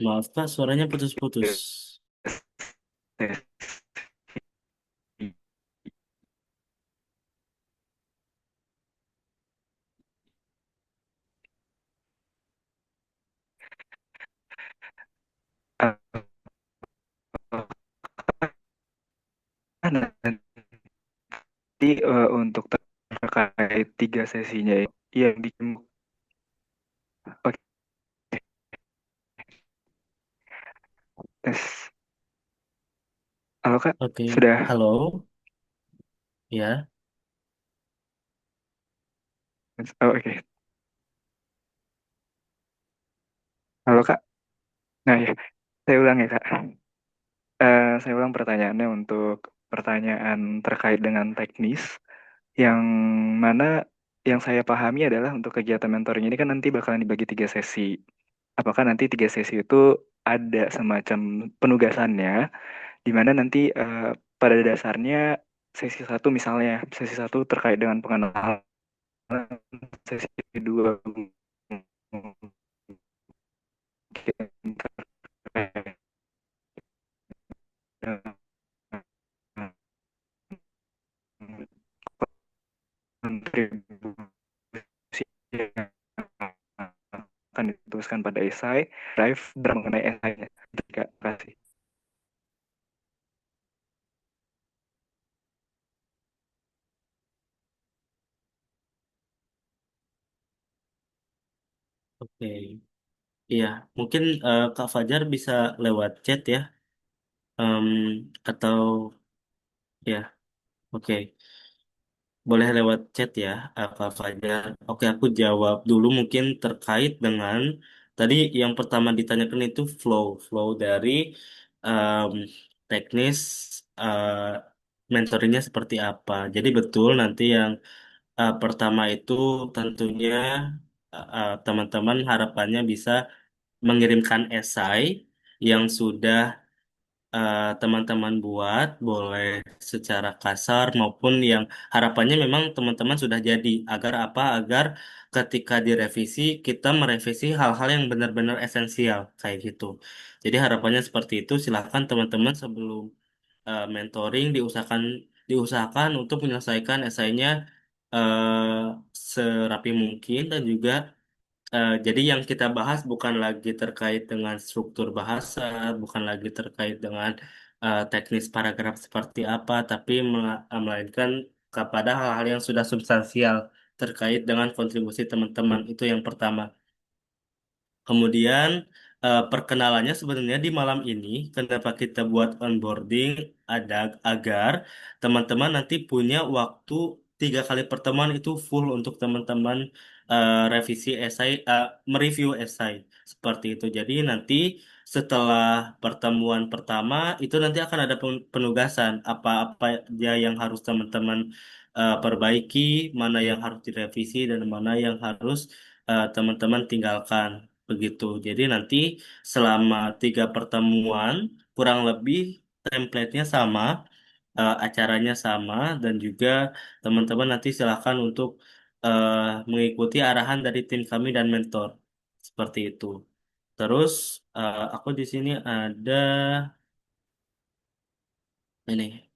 Maaf Kak, suaranya putus-putus. Nanti untuk terkait 3 sesinya yang bikin. Oke, tes. Halo Kak, Oke, sudah. halo. Ya, Oh, oke. Halo Kak. Nah ya, saya ulang ya Kak. Saya ulang pertanyaannya untuk pertanyaan terkait dengan teknis, yang mana yang saya pahami adalah untuk kegiatan mentoring ini kan nanti bakalan dibagi 3 sesi. Apakah nanti 3 sesi itu ada semacam penugasannya, di mana nanti pada dasarnya sesi 1 misalnya, sesi 1 terkait dengan pengenalan, sesi 2 mungkin terkait dengan kontribusi yang akan dituliskan pada esai, drive dan mengenai esainya. Terima kasih. Oke, iya, mungkin Kak Fajar bisa lewat chat ya, Em, atau ya, oke, boleh lewat chat ya, Kak Fajar. Oke, aku jawab dulu mungkin terkait dengan tadi yang pertama ditanyakan itu flow dari em, teknis eh, mentoringnya seperti apa. Jadi betul nanti yang pertama itu tentunya teman-teman harapannya bisa mengirimkan esai yang sudah teman-teman buat, boleh secara kasar maupun yang harapannya memang teman-teman sudah jadi. Agar apa? Agar ketika direvisi kita merevisi hal-hal yang benar-benar esensial kayak gitu. Jadi harapannya seperti itu. Silakan teman-teman sebelum mentoring diusahakan untuk menyelesaikan esainya eh, serapi mungkin dan juga jadi yang kita bahas bukan lagi terkait dengan struktur bahasa, bukan lagi terkait dengan teknis paragraf seperti apa, tapi melainkan kepada hal-hal yang sudah substansial terkait dengan kontribusi teman-teman. Itu yang pertama. Kemudian perkenalannya sebenarnya di malam ini, kenapa kita buat onboarding ada agar teman-teman nanti punya waktu 3 kali pertemuan itu full untuk teman-teman revisi esai, mereview esai seperti itu. Jadi nanti setelah pertemuan pertama itu nanti akan ada penugasan apa-apa aja yang harus teman-teman perbaiki, mana yang harus direvisi dan mana yang harus teman-teman tinggalkan. Begitu. Jadi nanti selama 3 pertemuan kurang lebih template-nya sama, acaranya sama, dan juga teman-teman nanti silakan untuk eh, mengikuti arahan dari tim kami dan mentor. Seperti itu. Terus aku di sini ada ini.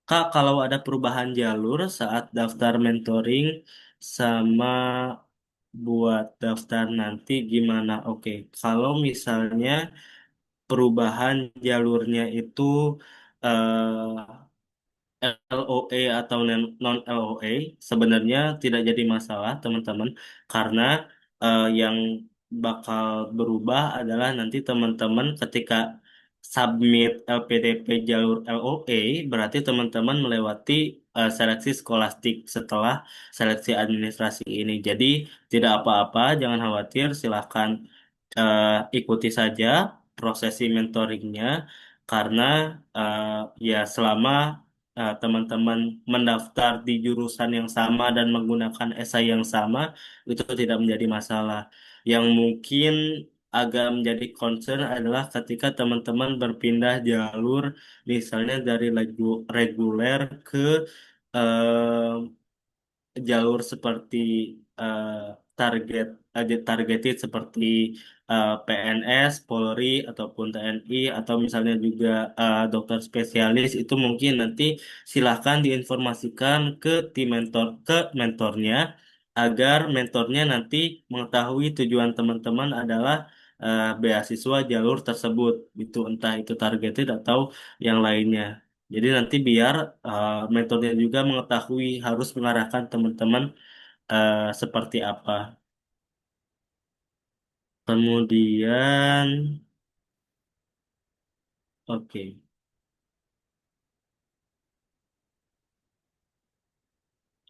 Kak, kalau ada perubahan jalur saat daftar mentoring sama buat daftar nanti gimana? Oke, kalau misalnya perubahan jalurnya itu LOE atau non-LOE sebenarnya tidak jadi masalah teman-teman karena yang bakal berubah adalah nanti teman-teman ketika submit LPDP jalur LOE berarti teman-teman melewati seleksi skolastik setelah seleksi administrasi ini. Jadi tidak apa-apa, jangan khawatir, silahkan ikuti saja prosesi mentoringnya karena eh, ya selama teman-teman mendaftar di jurusan yang sama dan menggunakan esai yang sama, itu tidak menjadi masalah. Yang mungkin agak menjadi concern adalah ketika teman-teman berpindah jalur, misalnya dari reguler ke jalur seperti eh, target targeted seperti PNS, Polri ataupun TNI atau misalnya juga dokter spesialis itu mungkin nanti silahkan diinformasikan ke tim mentornya agar mentornya nanti mengetahui tujuan teman-teman adalah beasiswa jalur tersebut itu entah itu targeted atau yang lainnya. Jadi nanti biar metode juga mengetahui harus mengarahkan teman-teman seperti apa. Kemudian, oke,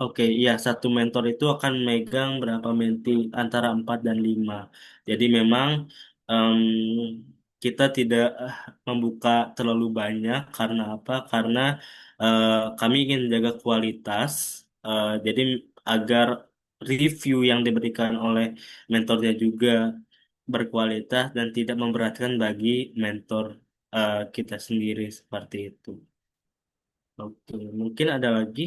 oke, iya satu mentor itu akan megang berapa menti antara 4 dan 5. Jadi memang em, kita tidak membuka terlalu banyak karena apa? Karena eh, kami ingin menjaga kualitas, jadi agar review yang diberikan oleh mentornya juga berkualitas dan tidak memberatkan bagi mentor kita sendiri seperti itu. Oke, mungkin ada lagi.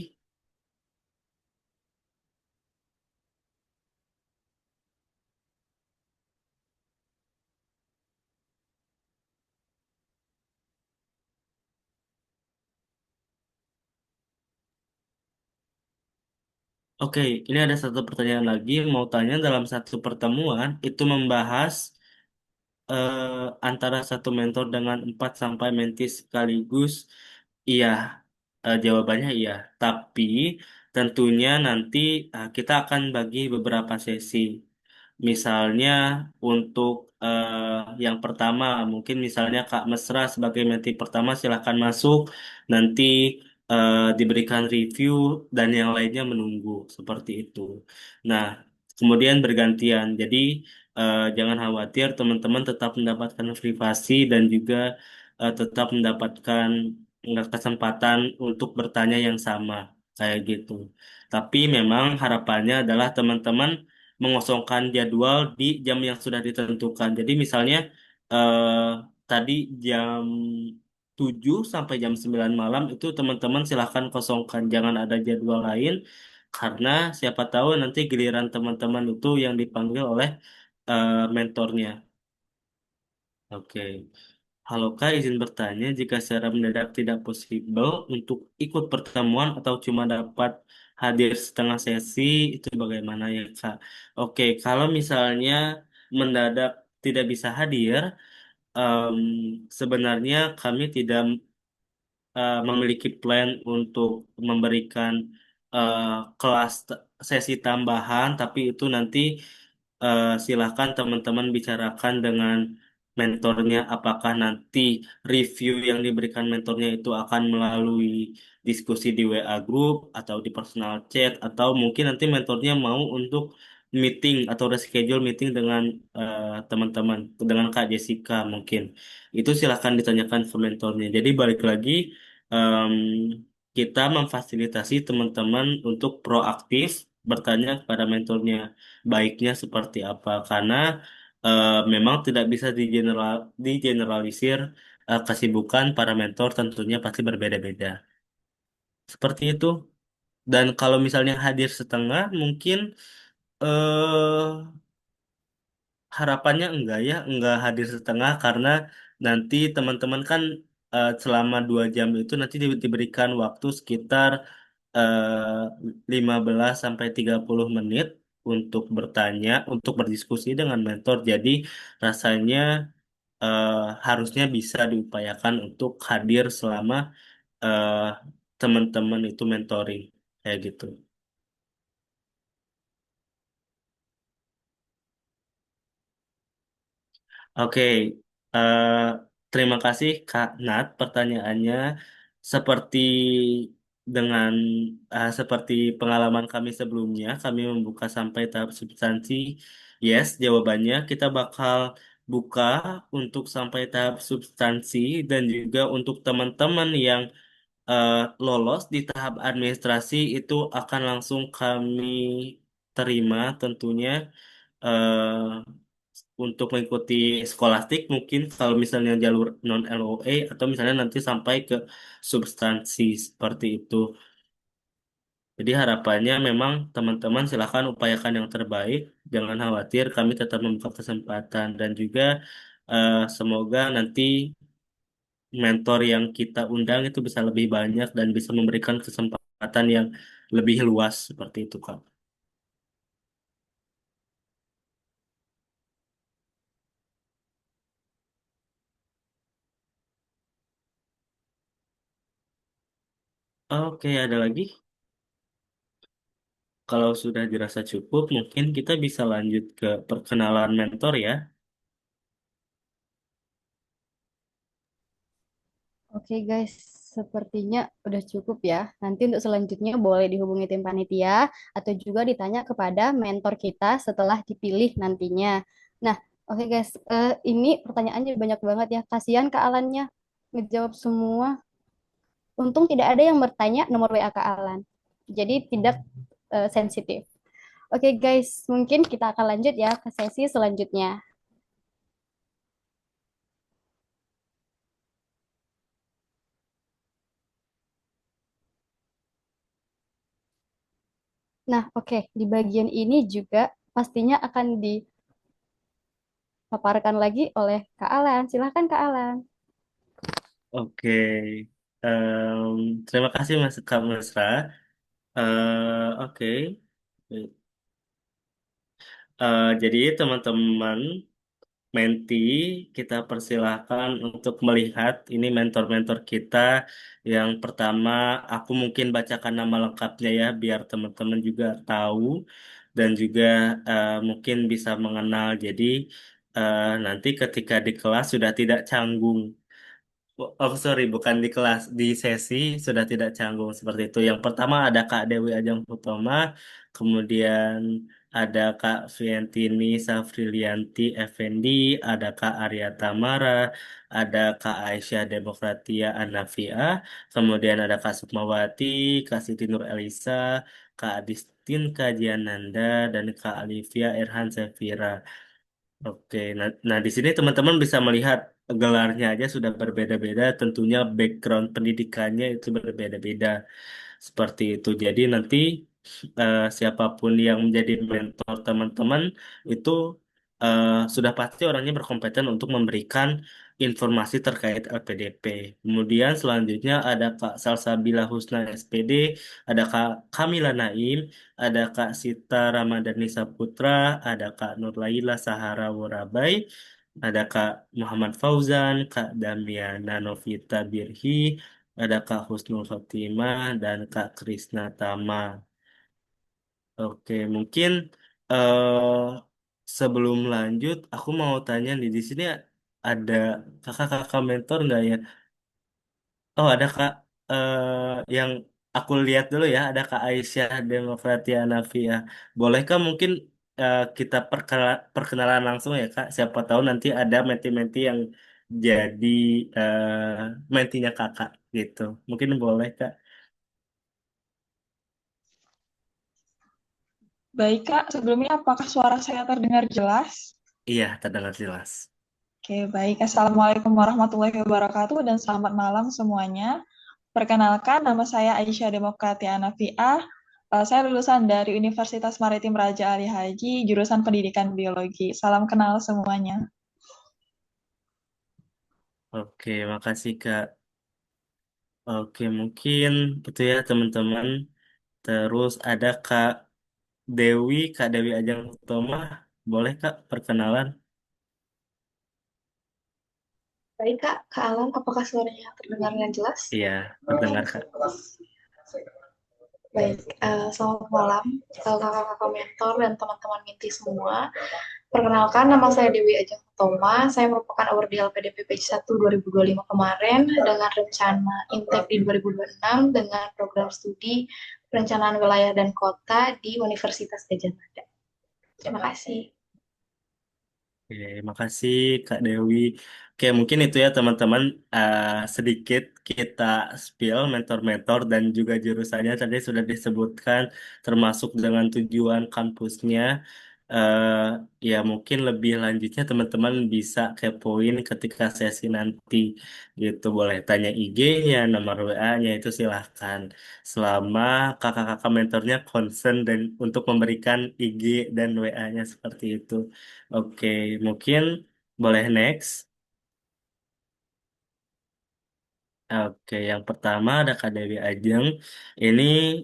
Oke, ini ada satu pertanyaan lagi. Mau tanya dalam satu pertemuan itu membahas eh, antara satu mentor dengan 4 sampai menti sekaligus. Iya, jawabannya iya. Tapi tentunya nanti kita akan bagi beberapa sesi. Misalnya untuk yang pertama, mungkin misalnya Kak Mesra sebagai menti pertama silahkan masuk, nanti diberikan review dan yang lainnya menunggu seperti itu. Nah, kemudian bergantian. Jadi jangan khawatir, teman-teman tetap mendapatkan privasi dan juga tetap mendapatkan kesempatan untuk bertanya yang sama kayak gitu. Tapi memang harapannya adalah teman-teman mengosongkan jadwal di jam yang sudah ditentukan. Jadi misalnya eh, tadi jam 7 sampai jam 9 malam itu teman-teman silahkan kosongkan, jangan ada jadwal lain karena siapa tahu nanti giliran teman-teman itu yang dipanggil oleh mentornya. Oke. Halo Kak, izin bertanya jika secara mendadak tidak possible untuk ikut pertemuan atau cuma dapat hadir setengah sesi, itu bagaimana ya Kak? Oke, kalau misalnya mendadak tidak bisa hadir, em, sebenarnya kami tidak memiliki plan untuk memberikan eh, kelas sesi tambahan, tapi itu nanti silahkan teman-teman bicarakan dengan mentornya, apakah nanti review yang diberikan mentornya itu akan melalui diskusi di WA group atau di personal chat, atau mungkin nanti mentornya mau untuk meeting atau reschedule meeting dengan teman-teman, dengan Kak Jessica mungkin. Itu silahkan ditanyakan ke mentornya. Jadi balik lagi, em, kita memfasilitasi teman-teman untuk proaktif bertanya kepada mentornya baiknya seperti apa karena memang tidak bisa digeneralisir, kesibukan para mentor tentunya pasti berbeda-beda. Seperti itu. Dan kalau misalnya hadir setengah mungkin eh harapannya enggak ya, enggak hadir setengah karena nanti teman-teman kan selama 2 jam itu nanti diberikan waktu sekitar 15 sampai 30 menit untuk bertanya, untuk berdiskusi dengan mentor. Jadi rasanya eh, harusnya bisa diupayakan untuk hadir selama eh, teman-teman itu mentoring kayak gitu. Oke, eh, terima kasih Kak Nat pertanyaannya. Seperti seperti pengalaman kami sebelumnya, kami membuka sampai tahap substansi. Yes, jawabannya kita bakal buka untuk sampai tahap substansi dan juga untuk teman-teman yang eh, lolos di tahap administrasi itu akan langsung kami terima tentunya. Untuk mengikuti skolastik mungkin kalau misalnya jalur non LOA atau misalnya nanti sampai ke substansi seperti itu. Jadi harapannya memang teman-teman silahkan upayakan yang terbaik, jangan khawatir kami tetap membuka kesempatan dan juga semoga nanti mentor yang kita undang itu bisa lebih banyak dan bisa memberikan kesempatan yang lebih luas seperti itu Kak. Oke, ada lagi? Kalau sudah dirasa cukup, mungkin kita bisa lanjut ke perkenalan mentor ya. Oke guys, sepertinya udah cukup ya. Nanti untuk selanjutnya boleh dihubungi tim panitia atau juga ditanya kepada mentor kita setelah dipilih nantinya. Nah, Oke guys, ini pertanyaannya banyak banget ya. Kasihan Kak Alannya ngejawab semua. Untung tidak ada yang bertanya nomor WA Kak Alan. Jadi tidak sensitif. Oke guys, mungkin kita akan lanjut ya ke sesi selanjutnya. Nah, oke, di bagian ini juga pastinya akan dipaparkan lagi oleh Kak Alan. Silahkan Kak Alan. Oke, Em, terima kasih Mas Kak Mesra. Oke. Jadi teman-teman Menti, kita persilahkan untuk melihat ini mentor-mentor kita. Yang pertama, aku mungkin bacakan nama lengkapnya ya, biar teman-teman juga tahu dan juga mungkin bisa mengenal. Jadi nanti ketika di kelas sudah tidak canggung. Oh sorry, bukan di kelas, di sesi sudah tidak canggung seperti itu. Yang pertama ada Kak Dewi Ajeng Utama, kemudian ada Kak Vientini Safrilianti Effendi, ada Kak Arya Tamara, ada Kak Aisyah Demokratia Anafia, kemudian ada Kak Sukmawati, Kak Siti Nur Elisa, Kak Adistin Kajiananda, dan Kak Alivia Erhan Sefira. Oke, nah di sini teman-teman bisa melihat gelarnya aja sudah berbeda-beda, tentunya background pendidikannya itu berbeda-beda seperti itu. Jadi nanti siapapun yang menjadi mentor teman-teman itu sudah pasti orangnya berkompeten untuk memberikan informasi terkait LPDP. Kemudian selanjutnya ada Kak Salsabila Husna SPD, ada Kak Kamila Naim, ada Kak Sita Ramadhani Saputra, ada Kak Nurlaila Sahara Warabai, ada Kak Muhammad Fauzan, Kak Damiana Novita Birhi, ada Kak Husnul Khotimah, dan Kak Krisna Tama. Oke, mungkin sebelum lanjut, aku mau tanya nih, di sini ada kakak-kakak mentor nggak ya? Oh, ada Kak yang aku lihat dulu ya, ada Kak Aisyah Demokratia Nafia. Bolehkah mungkin kita perkenalan langsung ya Kak? Siapa tahu nanti ada menti-menti yang jadi mentinya Kakak gitu. Mungkin boleh Kak? Baik, Kak. Sebelumnya, apakah suara saya terdengar jelas? Iya, terdengar jelas. Oke, baik. Assalamualaikum warahmatullahi wabarakatuh dan selamat malam semuanya. Perkenalkan, nama saya Aisyah Demokrati Anafiah. Saya lulusan dari Universitas Maritim Raja Ali Haji, jurusan Pendidikan Biologi. Salam kenal semuanya. Oke, makasih Kak. Oke, mungkin itu ya teman-teman. Terus ada Kak Dewi Ajeng Utama. Boleh Kak perkenalan? Baik, Kak. Kak Alan, apakah suaranya terdengar dengan jelas? Iya, terdengar Kak. Baik, selamat malam kakak-kakak mentor dan teman-teman Minti semua. Perkenalkan, nama saya Dewi Ajeng Utama. Saya merupakan award di LPDP Batch 1 2025 kemarin dengan rencana intake di 2026 dengan program studi perencanaan wilayah dan kota di Universitas Gadjah Mada. Terima kasih. Oke, makasih Kak Dewi. Oke, mungkin itu ya teman-teman sedikit kita spill mentor-mentor dan juga jurusannya tadi sudah disebutkan termasuk dengan tujuan kampusnya. Eh, Ya mungkin lebih lanjutnya teman-teman bisa kepoin ketika sesi nanti gitu. Boleh tanya IG-nya, nomor WA-nya itu silahkan. Selama kakak-kakak mentornya concern dan untuk memberikan IG dan WA-nya seperti itu. Oke, mungkin boleh next. Oke, yang pertama ada Kak Dewi Ajeng. Ini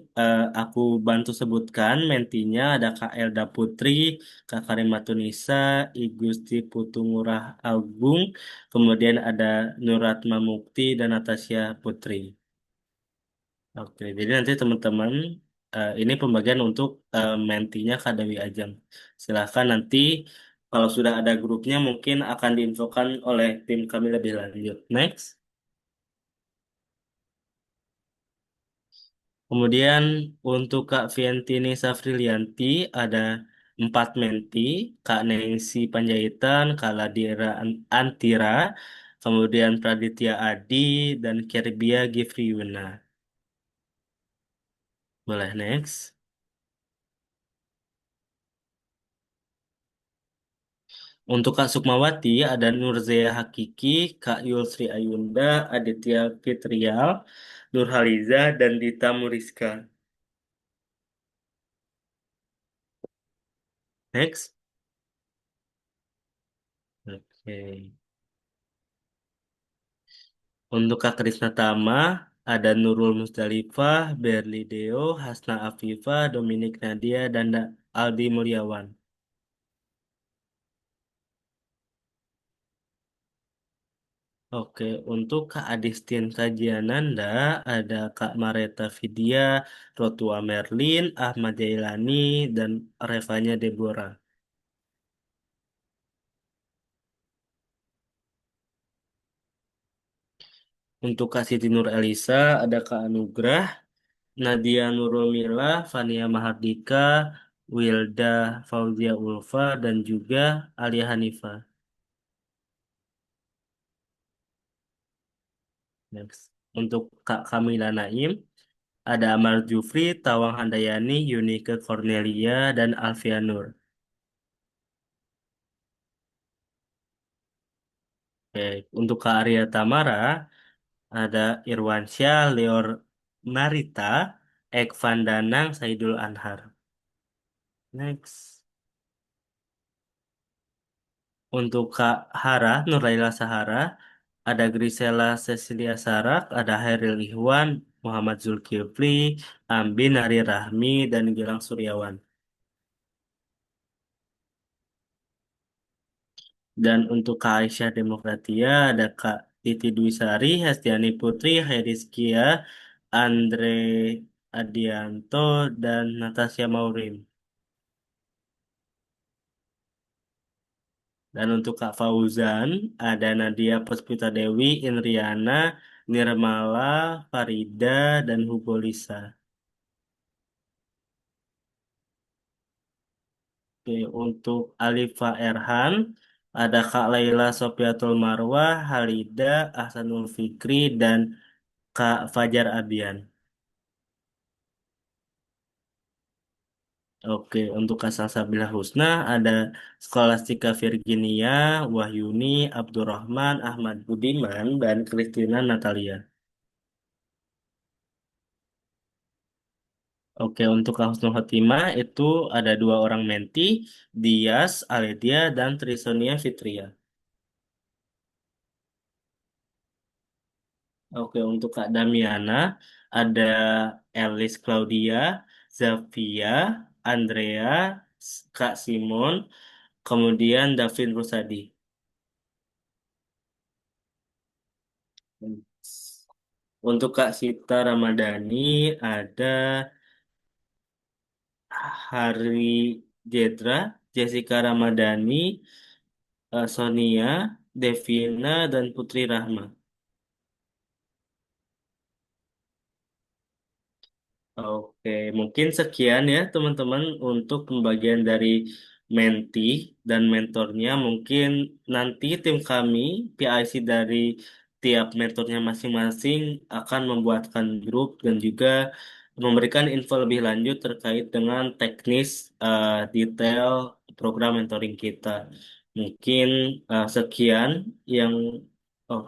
aku bantu sebutkan mentinya ada Kak Elda Putri, Kak Karimatunisa, I Gusti Putungurah Agung, kemudian ada Nuratma Mukti dan Natasha Putri. Oke, jadi nanti teman-teman ini pembagian untuk mentinya Kak Dewi Ajeng. Silahkan nanti kalau sudah ada grupnya mungkin akan diinfokan oleh tim kami lebih lanjut. Next. Kemudian untuk Kak Vientini Safrilianti ada empat menti, Kak Nengsi Panjaitan, Kak Ladira Antira, kemudian Praditya Adi, dan Kerbia Gifriuna. Boleh next. Untuk Kak Sukmawati ada Nurzea Hakiki, Kak Yulsri Ayunda, Aditya Fitrial, Nurhaliza, dan Dita Muriska. Next. Oke. Untuk Kak Krisna Tama ada Nurul Musdalifah, Berli Deo, Hasna Afifah, Dominik Nadia, dan Aldi Mulyawan. Oke, untuk Kak Adistin Kajiananda ada Kak Mareta Vidya, Rotua Merlin, Ahmad Jailani, dan Revanya Deborah. Untuk Kak Siti Nur Elisa ada Kak Anugrah, Nadia Nurul Mila, Fania Mahardika, Wilda Fauzia Ulfa, dan juga Alia Hanifah. Next. Untuk Kak Kamila Naim, ada Amar Jufri, Tawang Handayani, Yunike Cornelia, dan Alfia Nur. Oke. Untuk Kak Arya Tamara, ada Irwansyah, Leor Narita, Ekvan Danang, Saidul Anhar. Next. Untuk Kak Hara, Nuraila Sahara, ada Grisela Cecilia Sarak, ada Hairil Ihwan, Muhammad Zulkifli, Ambi Nari Rahmi, dan Gilang Suryawan. Dan untuk Kak Aisyah Demokratia ada Kak Titi Dwisari, Hestiani Putri, Herizkia, Andre Adianto, dan Natasha Maurin. Dan untuk Kak Fauzan ada Nadia Puspita Dewi, Indriana, Nirmala, Farida, dan Hugo Lisa. Oke, untuk Alifa Erhan ada Kak Laila Sofiatul Marwah, Halida, Ahsanul Fikri, dan Kak Fajar Abian. Oke, untuk Kak Sabila Husna ada Skolastika Virginia, Wahyuni, Abdurrahman, Ahmad Budiman, dan Christina Natalia. Oke, untuk Kak Husnul Khotimah itu ada dua orang menti, Dias, Aledia, dan Trisonia Fitria. Oke, untuk Kak Damiana ada Elis Claudia, Zafia, Andrea, Kak Simon, kemudian Davin Rusadi. Untuk Kak Sita Ramadhani ada Hari Jedra, Jessica Ramadhani, Sonia, Devina, dan Putri Rahma. Oke, mungkin sekian ya teman-teman untuk pembagian dari menti dan mentornya. Mungkin nanti tim kami, PIC dari tiap mentornya masing-masing akan membuatkan grup dan juga memberikan info lebih lanjut terkait dengan teknis detail program mentoring kita. Mungkin sekian yang oh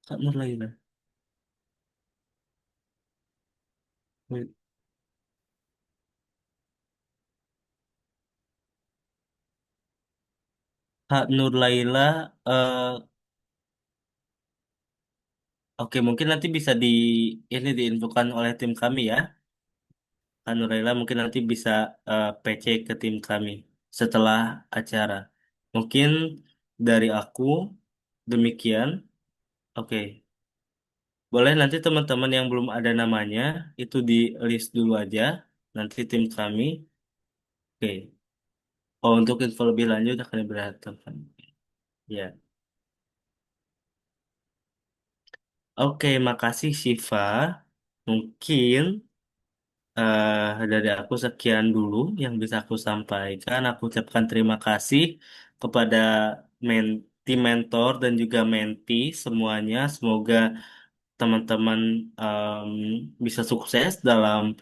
Kak Nurlaina. Kak Nurlaila oke, mungkin nanti bisa ini diinfokan oleh tim kami ya. Kak Nuraila mungkin nanti bisa PC ke tim kami setelah acara. Mungkin dari aku demikian. Oke, boleh nanti teman-teman yang belum ada namanya itu di list dulu aja. Nanti tim kami. Oke. Oh, untuk info lebih lanjut akan diberitakan. Ya. Oke, makasih Shiva. Mungkin dari aku sekian dulu yang bisa aku sampaikan. Aku ucapkan terima kasih kepada tim mentor dan juga menti semuanya. Semoga teman-teman bisa sukses dalam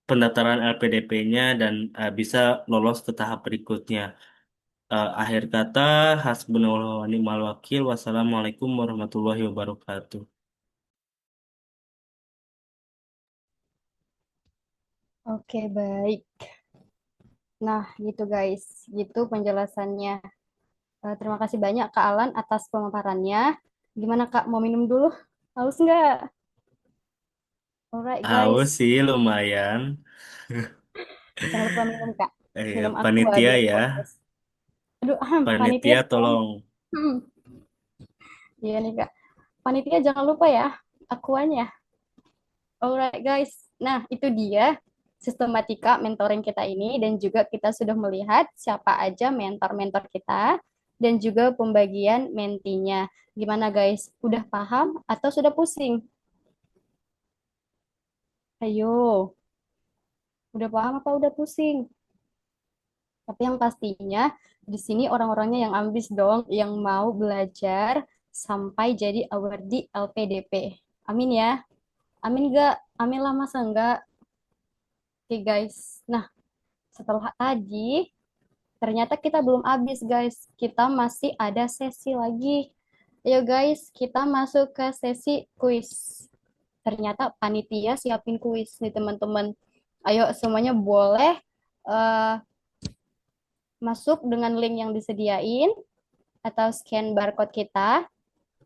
pendaftaran LPDP-nya dan bisa lolos ke tahap berikutnya. Akhir kata, hasbunallah wa ni'mal wakil. Wassalamualaikum warahmatullahi wabarakatuh. Oke, baik. Nah, gitu guys. Gitu penjelasannya. Terima kasih banyak Kak Alan atas pemaparannya. Gimana Kak, mau minum dulu? Haus nggak? Alright Haus guys. sih lumayan. Jangan lupa minum Kak. Minum aqua Panitia biar ya. fokus. Aduh, panitia Panitia tolong. tolong. Hmm. Iya nih Kak. Panitia jangan lupa ya, akuanya. Alright guys. Nah, itu dia sistematika mentoring kita ini dan juga kita sudah melihat siapa aja mentor-mentor kita dan juga pembagian mentinya. Gimana guys? Udah paham atau sudah pusing? Ayo, udah paham apa udah pusing? Tapi yang pastinya di sini orang-orangnya yang ambis dong, yang mau belajar sampai jadi awardee LPDP. Amin ya. Amin enggak? Amin lah masa enggak? Oke guys. Nah, setelah tadi ternyata kita belum habis guys. Kita masih ada sesi lagi. Ayo guys, kita masuk ke sesi kuis. Ternyata panitia siapin kuis nih teman-teman. Ayo semuanya boleh eh, masuk dengan link yang disediain atau scan barcode kita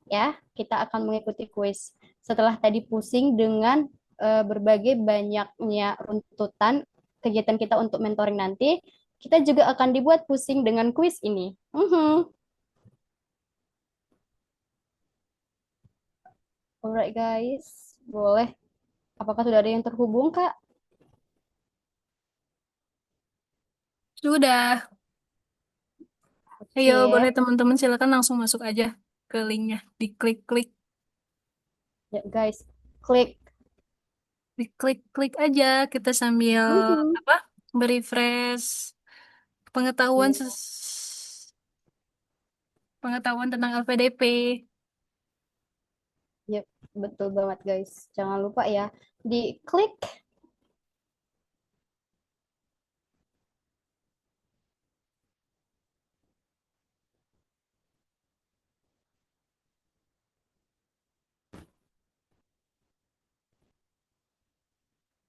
ya. Kita akan mengikuti kuis. Setelah tadi pusing dengan berbagai banyaknya runtutan kegiatan kita untuk mentoring nanti, kita juga akan dibuat pusing dengan kuis ini. Alright guys, boleh. Apakah sudah ada yang terhubung, Kak? Sudah. Ayo, Oke, boleh teman-teman silakan langsung masuk aja ke linknya. Diklik-klik, ya guys, klik. diklik-klik aja. Kita sambil Mhm. apa? Berefresh pengetahuan Iya, pengetahuan tentang LPDP. yep, betul banget guys. Jangan lupa ya, diklik.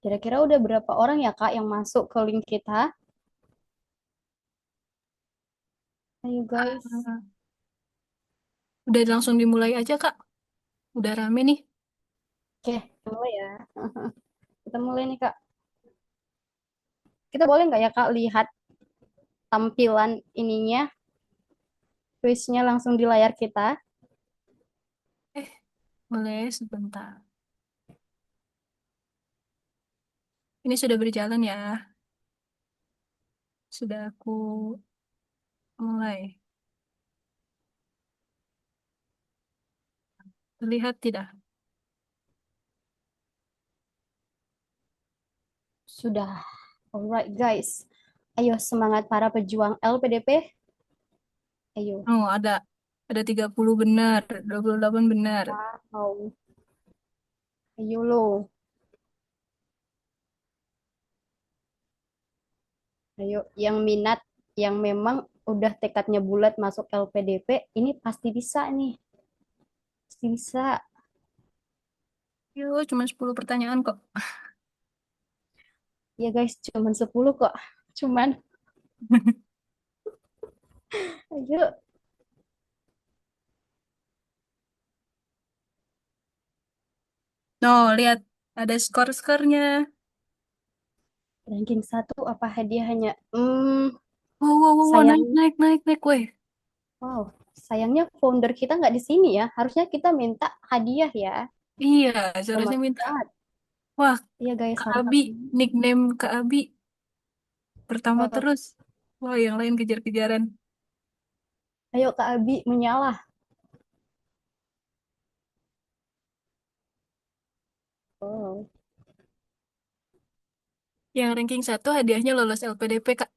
Kira-kira udah berapa orang ya, Kak, yang masuk ke link kita? Ayo guys. Ah, udah langsung dimulai aja, Kak. Udah rame nih. Oke, mulai ya. Kita mulai nih, Kak. Kita boleh nggak ya, Kak, lihat tampilan ininya, kuisnya langsung di layar kita? Eh, boleh sebentar. Ini sudah berjalan ya. Sudah aku mulai. Terlihat tidak? Sudah. Alright, guys. Ayo semangat para pejuang LPDP. Ayo. Oh, ada 30 benar, 28 benar. Wow. Ayo lo. Ayo yang minat, yang memang udah tekadnya bulat masuk LPDP, ini pasti bisa nih. Pasti bisa. Yo, cuma 10 pertanyaan kok. Ya guys, cuman 10 kok. Cuman, ayo. No, lihat ada skor-skornya. Ranking 1 apa hadiahnya? Wow, wow, wow, wow, Sayang. naik, naik, naik, naik, weh. Wow, sayangnya founder kita nggak di sini ya. Harusnya kita minta hadiah ya. Iya, seharusnya minta. Bermanfaat. Wah, Iya guys, Kak harus Abi, aku. nickname Kak Abi pertama Oh, terus. Wah, yang lain kejar-kejaran. ayo Kak Abi menyalah. Oh, Yang ranking 1 hadiahnya lolos LPDP, Kak.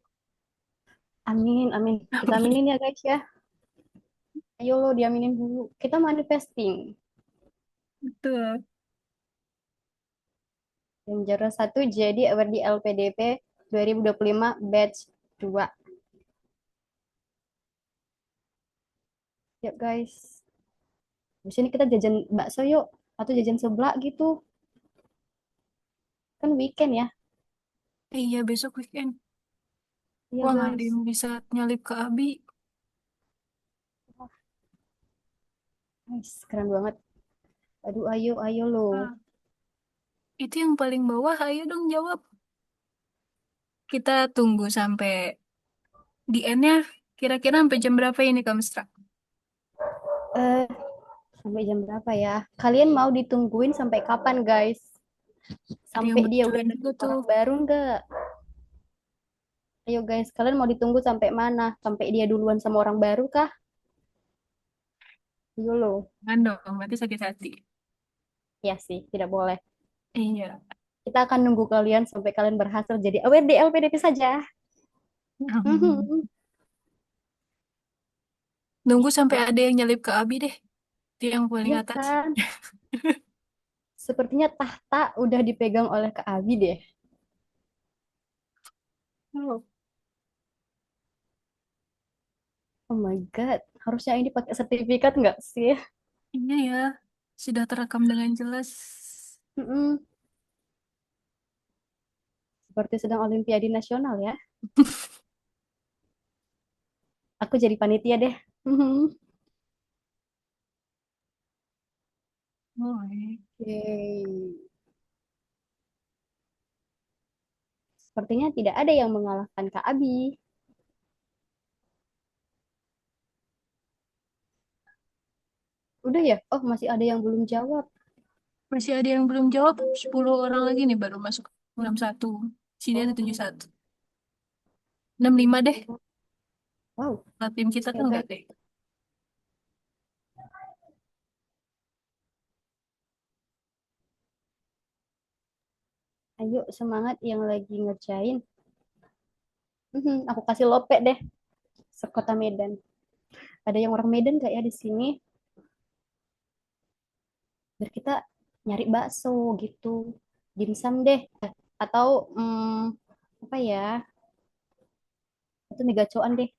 Amin, amin. Kita aminin ya guys ya. Ayo lo diaminin dulu. Kita manifesting. Betul. Yang juara 1 jadi award di LPDP 2025 batch 2. Yuk guys. Di sini kita jajan bakso yuk. Atau jajan seblak gitu. Kan weekend ya. Iya, besok weekend. Iya Wah, nggak ada guys. yang bisa nyalip ke Abi. Guys, keren banget. Aduh, ayo, ayo lo. Ah, itu yang paling bawah, ayo dong jawab. Kita tunggu sampai di end-nya. Kira-kira sampai jam berapa ini, Kak Mesra? Eh, sampai jam berapa ya? Kalian mau ditungguin sampai kapan guys? Ada yang Sampai dia udah bocorin jadi juga tuh. orang baru nggak? Ayo guys, kalian mau ditunggu sampai mana? Sampai dia duluan sama orang baru kah? Ayo lo. Kan dong, berarti sakit hati. Ya sih, tidak boleh. Iya. Kita akan nunggu kalian sampai kalian berhasil jadi award di LPDP saja. Mhm. Nunggu sampai ada yang nyalip ke Abi deh. Itu yang paling Iya atas. kan? Sepertinya tahta udah dipegang oleh Kak Abi deh. Oh, Oh my God, harusnya ini pakai sertifikat nggak sih? iya ya. Sudah terekam dengan jelas. Mm-mm. Seperti sedang Olimpiade Nasional ya. Aku jadi panitia deh. Mhm. Oh, Yeay. Sepertinya tidak ada yang mengalahkan Kak Abi. Udah ya? Oh, masih ada yang belum jawab. masih ada yang belum jawab. 10 orang lagi nih baru masuk. 61. Sini ada 71. 65 deh. Wow, Nah, tim kita ya kan enggak guys. deh. Ayo semangat yang lagi ngerjain. Aku kasih lope deh, sekota Medan. Ada yang orang Medan gak ya di sini? Biar kita nyari bakso gitu. Dimsum deh. Atau apa ya? Itu mie gacoan deh.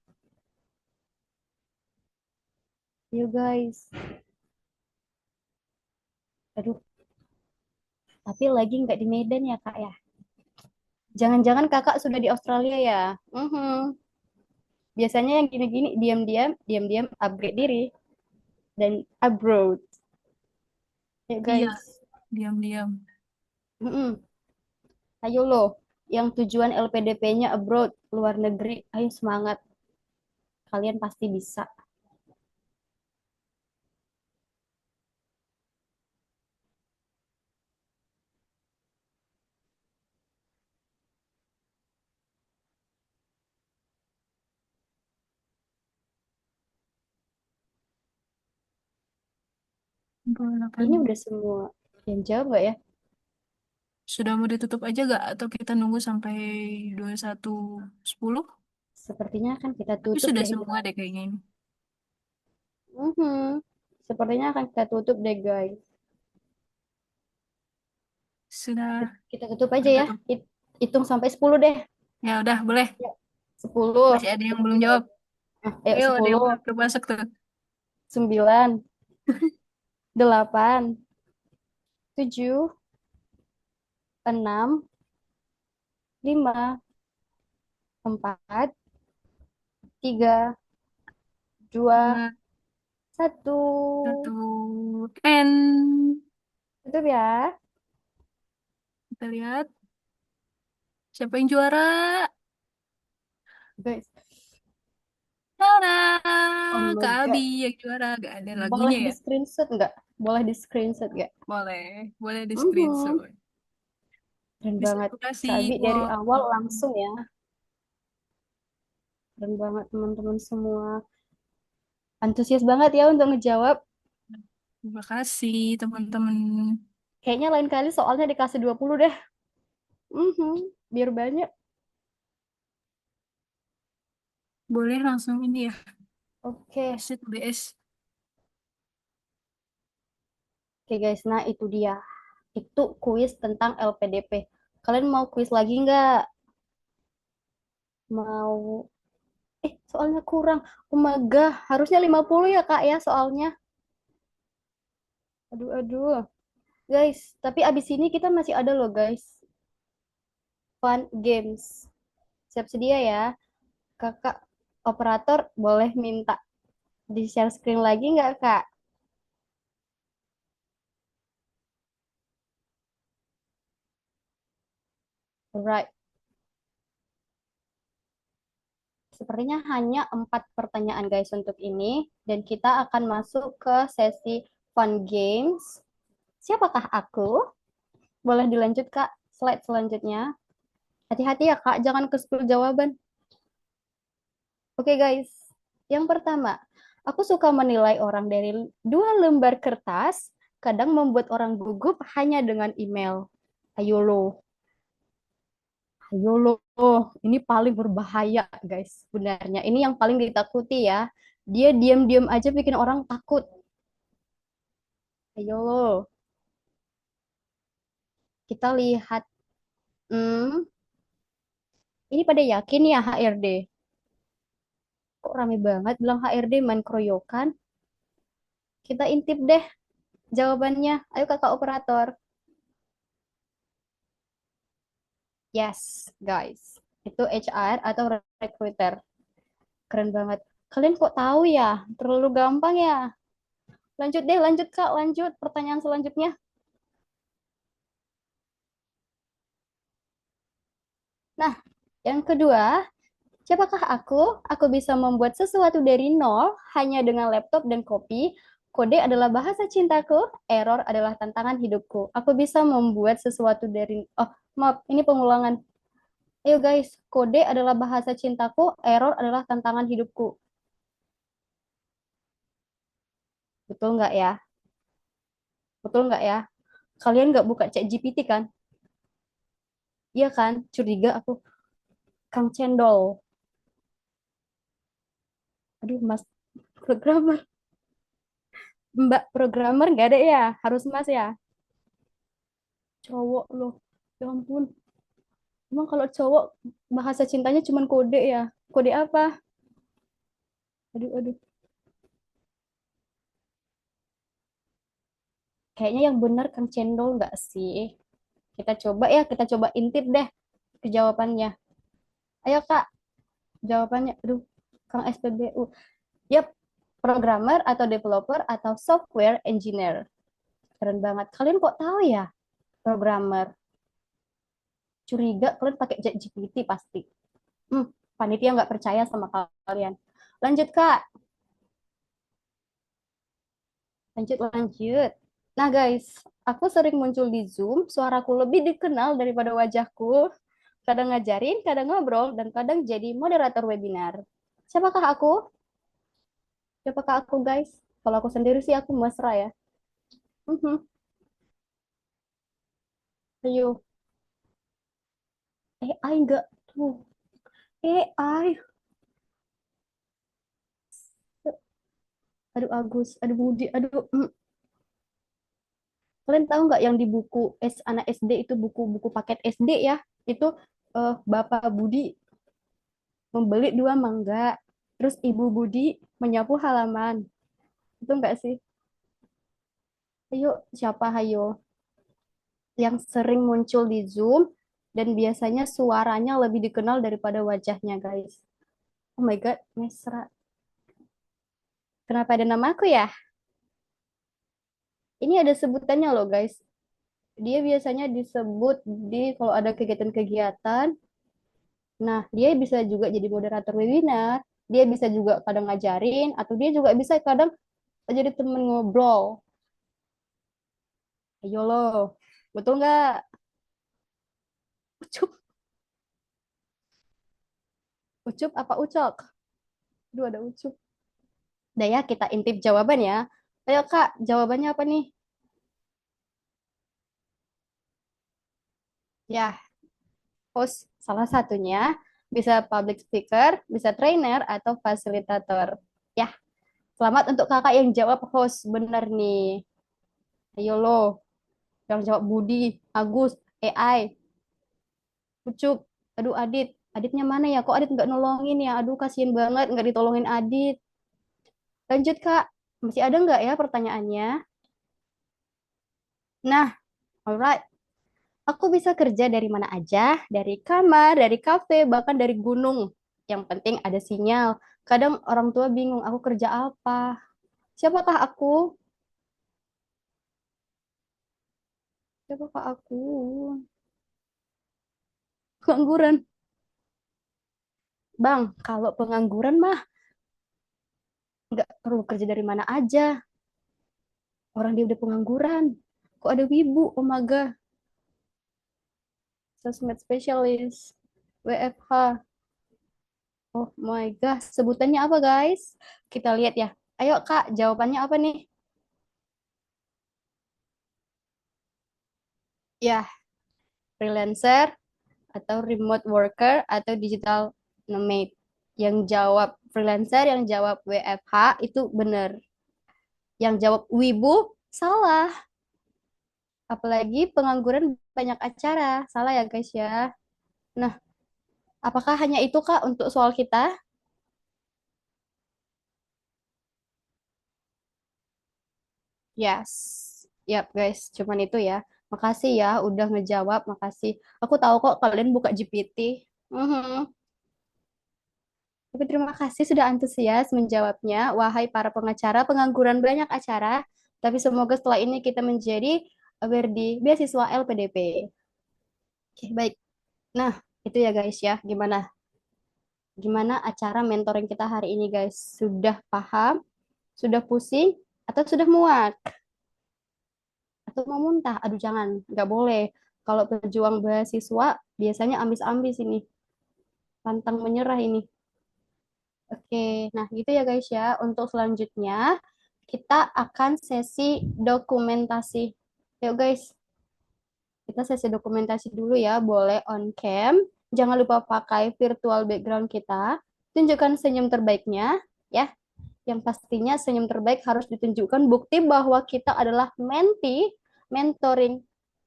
Yuk guys. Aduh, tapi lagi nggak di Medan ya kak ya? Jangan-jangan kakak sudah di Australia ya? Biasanya yang gini-gini diam-diam upgrade diri dan abroad. Ya Iya, guys. diam-diam. Mhm. Ayo loh, yang tujuan LPDP-nya abroad, luar negeri. Ayo semangat. Kalian pasti bisa. Ini 68. udah semua yang jawab nggak ya? Sudah mau ditutup aja gak? Atau kita nunggu sampai 21.10? Sepertinya kan kita Tapi tutup sudah deh semua guys. deh kayaknya ini. Mhm. Sepertinya akan kita tutup deh guys. Sudah Kita tutup aja ya. tertutup. Hitung sampai 10 deh. Ya udah, boleh. Ya, 10. Masih ada yang belum jawab. Ayo Ayo, ada yang 10, belum masuk tuh. 9, 8, 7, 6, 5, 4, 3, 2, Dua, 1. satu, and Tutup ya. kita lihat siapa yang juara. Guys, Tada! oh my Kak Abi God. yang juara. Gak ada Boleh lagunya di ya? screenshot nggak? Boleh di screenshot nggak? Boleh. Boleh di Mhm. screenshot. Keren Bisa banget. aku kasih Kak Abi dari quote. awal langsung ya. Keren banget teman-teman semua. Antusias banget ya untuk ngejawab. Terima kasih teman-teman. Kayaknya lain kali soalnya dikasih 20 deh. Mhm. biar banyak. Boleh langsung ini ya, Oke. set BS. Oke guys, nah itu dia. Itu kuis tentang LPDP. Kalian mau kuis lagi nggak? Mau? Soalnya kurang. Oh my God, harusnya 50 ya Kak ya soalnya. Aduh, aduh. Guys, tapi abis ini kita masih ada loh guys. Fun Games. Siap sedia ya. Kakak operator boleh minta di share screen lagi nggak Kak? Alright. Sepertinya hanya 4 pertanyaan guys untuk ini. Dan kita akan masuk ke sesi Fun Games. Siapakah aku? Boleh dilanjut Kak slide selanjutnya. Hati-hati ya Kak, jangan ke 10 jawaban. Oke guys, yang pertama, aku suka menilai orang dari 2 lembar kertas, kadang membuat orang gugup hanya dengan email. Ayo lo, ayo lo. Ini paling berbahaya guys, sebenarnya. Ini yang paling ditakuti ya. Dia diam-diam aja bikin orang takut. Ayo lo, kita lihat. Hmm, ini pada yakin ya HRD? Kok rame banget bilang HRD main keroyokan? Kita intip deh jawabannya. Ayo kakak operator. Yes, guys. Itu HR atau recruiter. Keren banget. Kalian kok tahu ya? Terlalu gampang ya? Lanjut deh, lanjut Kak. Lanjut pertanyaan selanjutnya. Nah, yang kedua, siapakah aku? Aku bisa membuat sesuatu dari nol hanya dengan laptop dan kopi. Kode adalah bahasa cintaku, error adalah tantangan hidupku. Aku bisa membuat sesuatu dari... Oh, maaf, ini pengulangan. Ayo guys, kode adalah bahasa cintaku, error adalah tantangan hidupku. Betul nggak ya? Betul nggak ya? Kalian nggak buka chat GPT kan? Iya kan? Curiga aku. Kang Cendol. Aduh, Mas programmer. Mbak programmer nggak ada ya? Harus Mas ya? Cowok loh. Ya ampun. Emang kalau cowok bahasa cintanya cuma kode ya? Kode apa? Aduh, aduh. Kayaknya yang benar Kang Cendol nggak sih? Kita coba ya, kita coba intip deh ke jawabannya. Ayo Kak, jawabannya. Aduh, Kang SPBU. Yap, programmer atau developer atau software engineer. Keren banget. Kalian kok tahu ya programmer? Curiga kalian pakai ChatGPT pasti. Panitia nggak percaya sama kalian. Lanjut Kak. Lanjut, lanjut. Nah guys, aku sering muncul di Zoom, suaraku lebih dikenal daripada wajahku. Kadang ngajarin, kadang ngobrol, dan kadang jadi moderator webinar. Siapakah aku? Siapakah aku guys? Kalau aku sendiri sih aku mesra ya. Mhm. Ayo, AI enggak tuh. AI. Aduh Agus, aduh Budi, aduh. Kalian tahu nggak yang di buku anak SD itu buku-buku paket SD ya? Itu Bapak Budi membeli 2 mangga, terus Ibu Budi menyapu halaman. Itu enggak sih? Ayo, siapa ayo yang sering muncul di Zoom dan biasanya suaranya lebih dikenal daripada wajahnya, guys. Oh my God, Mesra. Kenapa ada nama aku ya? Ini ada sebutannya loh, guys. Dia biasanya disebut di kalau ada kegiatan-kegiatan. Nah, dia bisa juga jadi moderator webinar. Dia bisa juga kadang ngajarin, atau dia juga bisa kadang jadi temen ngobrol. Ayo lo, betul nggak? Ucup, ucup apa ucok? Aduh, ada ucup. Udah ya, kita intip jawaban ya. Ayo Kak, jawabannya apa nih? Ya, host. Salah satunya bisa public speaker, bisa trainer, atau fasilitator. Ya, selamat untuk kakak yang jawab host. Bener nih. Ayo lo, yang jawab Budi, Agus, AI, Ucup. Aduh, Adit. Aditnya mana ya? Kok Adit nggak nolongin ya? Aduh, kasihan banget nggak ditolongin Adit. Lanjut, Kak. Masih ada nggak ya pertanyaannya? Nah, alright. Aku bisa kerja dari mana aja, dari kamar, dari kafe, bahkan dari gunung. Yang penting ada sinyal. Kadang orang tua bingung, aku kerja apa? Siapakah aku? Siapakah aku? Pengangguran. Bang, kalau pengangguran mah nggak perlu kerja dari mana aja. Orang dia udah pengangguran. Kok ada wibu, omaga, sosmed spesialis, WFH. Oh my god, sebutannya apa guys? Kita lihat ya. Ayo Kak, jawabannya apa nih? Ya, freelancer atau remote worker atau digital nomad. Yang jawab freelancer, yang jawab WFH itu benar. Yang jawab wibu salah. Apalagi pengangguran banyak acara. Salah ya guys ya. Nah, apakah hanya itu Kak untuk soal kita? Yes. Yap guys, cuman itu ya. Makasih ya udah ngejawab, makasih. Aku tahu kok kalian buka GPT. Mhm. Tapi terima kasih sudah antusias menjawabnya. Wahai para pengacara, pengangguran banyak acara. Tapi semoga setelah ini kita menjadi Verdi beasiswa LPDP. Oke, baik. Nah, itu ya guys ya. Gimana? Gimana acara mentoring kita hari ini guys? Sudah paham? Sudah pusing? Atau sudah muak? Atau mau muntah? Aduh jangan, nggak boleh. Kalau pejuang beasiswa biasanya ambis-ambis ini. Pantang menyerah ini. Oke, nah gitu ya guys ya. Untuk selanjutnya kita akan sesi dokumentasi. Yuk guys, kita sesi dokumentasi dulu ya. Boleh on cam. Jangan lupa pakai virtual background kita. Tunjukkan senyum terbaiknya ya. Yang pastinya senyum terbaik harus ditunjukkan bukti bahwa kita adalah mentee mentoring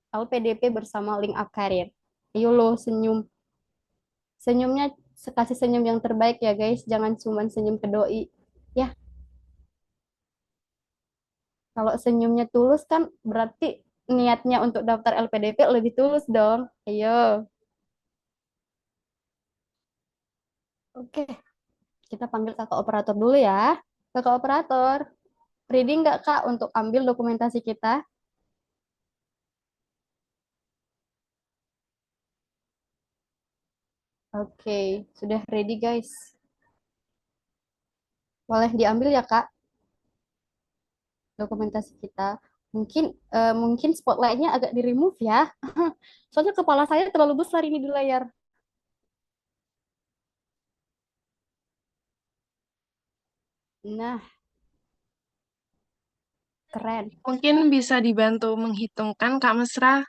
LPDP bersama Link Up Career. Ayo lo senyum. Senyumnya kasih senyum yang terbaik ya guys. Jangan cuma senyum ke doi. Ya, kalau senyumnya tulus kan berarti niatnya untuk daftar LPDP lebih tulus dong. Ayo. Oke, kita panggil kakak operator dulu ya. Kakak operator, ready nggak kak untuk ambil dokumentasi kita? Oke, sudah ready guys. Boleh diambil ya kak dokumentasi kita. Mungkin spotlightnya agak di remove ya. Soalnya kepala saya terlalu besar ini di layar. Nah, keren. Mungkin bisa dibantu menghitungkan Kak Mesra.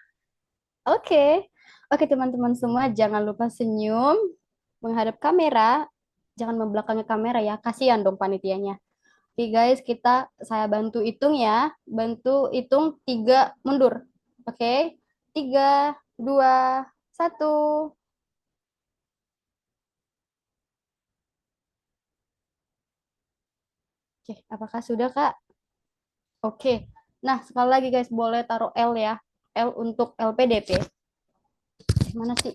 Oke. Oke, teman-teman semua, jangan lupa senyum menghadap kamera. Jangan membelakangi kamera ya. Kasihan dong panitianya. Oke, guys, saya bantu hitung ya. Bantu hitung 3 mundur. Oke. 3, 2, 1. Oke, apakah sudah, Kak? Oke. Nah, sekali lagi guys, boleh taruh L ya. L untuk LPDP. Mana sih?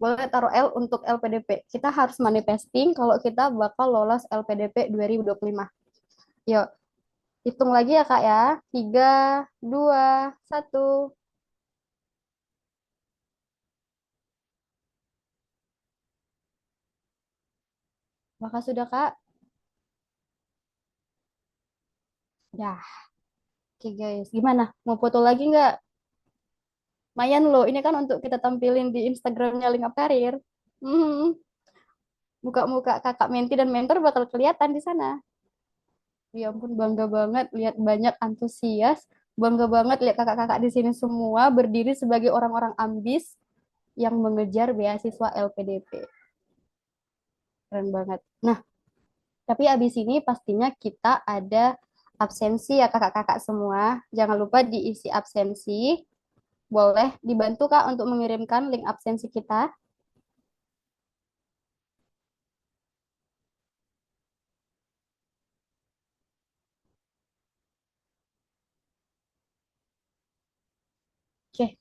Boleh taruh L untuk LPDP. Kita harus manifesting kalau kita bakal lolos LPDP 2025. Yuk, hitung lagi ya Kak ya. 3, 2, 1. Maka sudah Kak? Ya, oke guys. Gimana? Mau foto lagi nggak? Lumayan loh, ini kan untuk kita tampilin di Instagramnya Link Up Career. Hmm, muka-muka kakak menti dan mentor bakal kelihatan di sana. Ya ampun, bangga banget lihat banyak antusias. Bangga banget lihat kakak-kakak di sini semua berdiri sebagai orang-orang ambis. yang mengejar beasiswa LPDP. Keren banget. Nah, tapi abis ini pastinya kita ada absensi ya kakak-kakak semua. Jangan lupa diisi absensi. Boleh dibantu Kak untuk mengirimkan link absensi kita. Oke,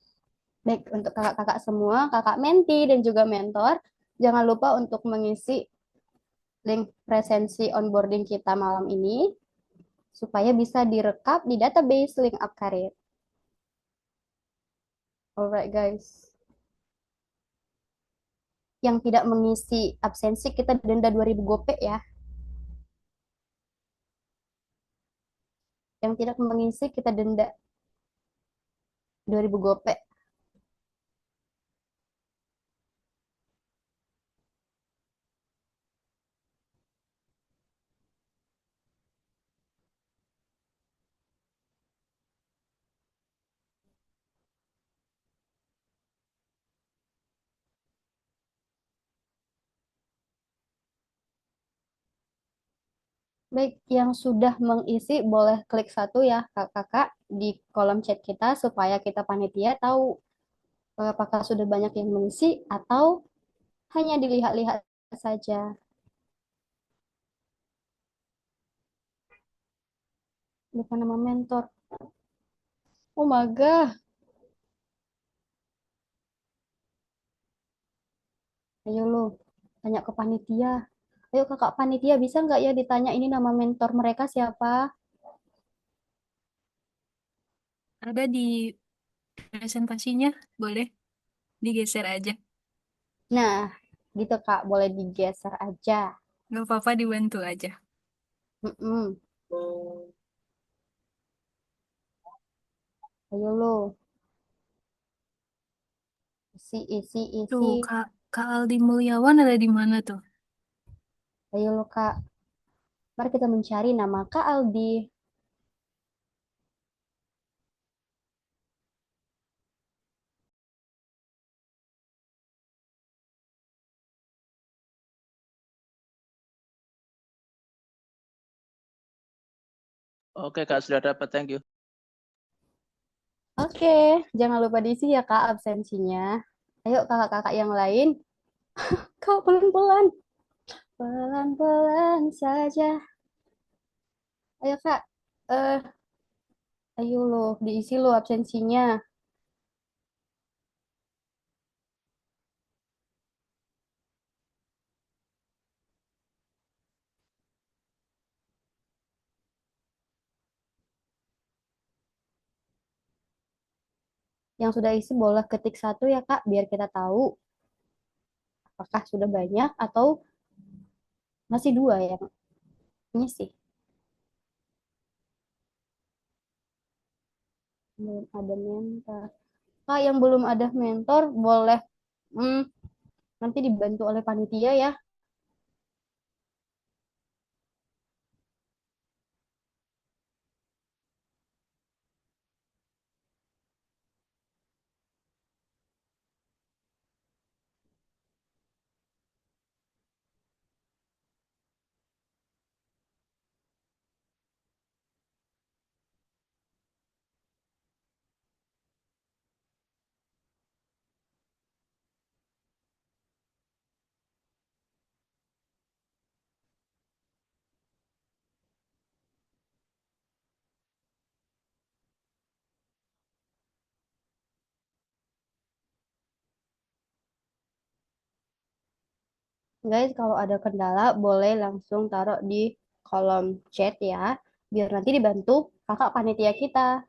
baik untuk kakak-kakak semua, kakak menti dan juga mentor, jangan lupa untuk mengisi link presensi onboarding kita malam ini supaya bisa direkap di database link up karir. Alright guys. Yang tidak mengisi absensi kita denda 2000 gopek ya. Yang tidak mengisi kita denda 2000 gopek. Baik, yang sudah mengisi boleh klik satu ya kakak-kakak di kolom chat kita supaya kita panitia tahu apakah sudah banyak yang mengisi atau hanya dilihat-lihat saja. Lupa nama mentor. Oh my God. Ayo lo, tanya ke panitia. Ayo kakak panitia, bisa nggak ya ditanya ini nama mentor mereka siapa? Ada di presentasinya, boleh digeser aja. Nah, gitu kak, boleh digeser aja. Nggak apa-apa, dibantu aja. Mm-mm. Ayo lo, isi. Tuh, Kak Aldi Mulyawan ada di mana tuh? Ayo lo kak, mari kita mencari nama Kak Aldi. Oke Kak, sudah dapat, thank you. Oke, jangan lupa diisi ya kak absensinya. Ayo kakak-kakak yang lain, kak pelan-pelan. Pelan-pelan saja. Ayo kak, eh, ayo lo, diisi lo absensinya. Yang sudah isi boleh ketik satu ya kak, biar kita tahu apakah sudah banyak atau masih dua yang ngisi. Belum ada mentor. Kak yang belum ada mentor boleh hmm, nanti dibantu oleh panitia ya. Guys, kalau ada kendala boleh langsung taruh di kolom chat ya, biar nanti dibantu kakak panitia kita.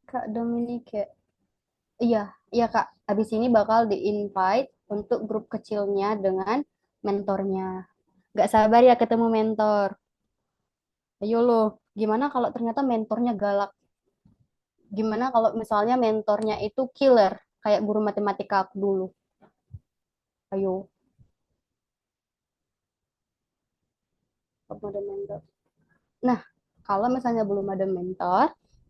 Kak Dominique. Iya, iya Kak. Habis ini bakal di-invite untuk grup kecilnya dengan mentornya. Gak sabar ya ketemu mentor. Ayo loh, gimana kalau ternyata mentornya galak? Gimana kalau misalnya mentornya itu killer, kayak guru matematika aku dulu? Ayo, belum ada mentor. Nah, kalau misalnya belum ada mentor,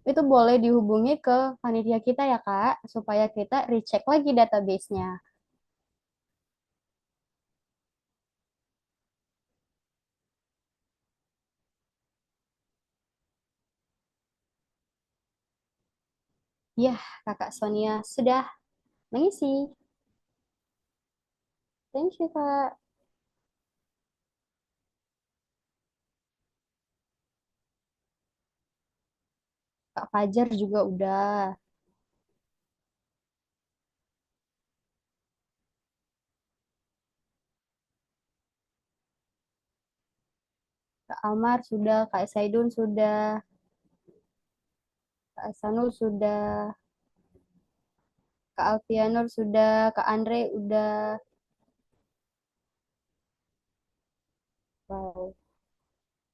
itu boleh dihubungi ke panitia kita ya Kak, supaya kita recheck lagi database-nya. Ya, Kakak Sonia sudah mengisi. Thank you, Kak. Kak Fajar juga udah. Kak Amar sudah, Kak Saidun sudah, Kak Sanul sudah, Kak Alfianur sudah, Kak Andre udah. Wow.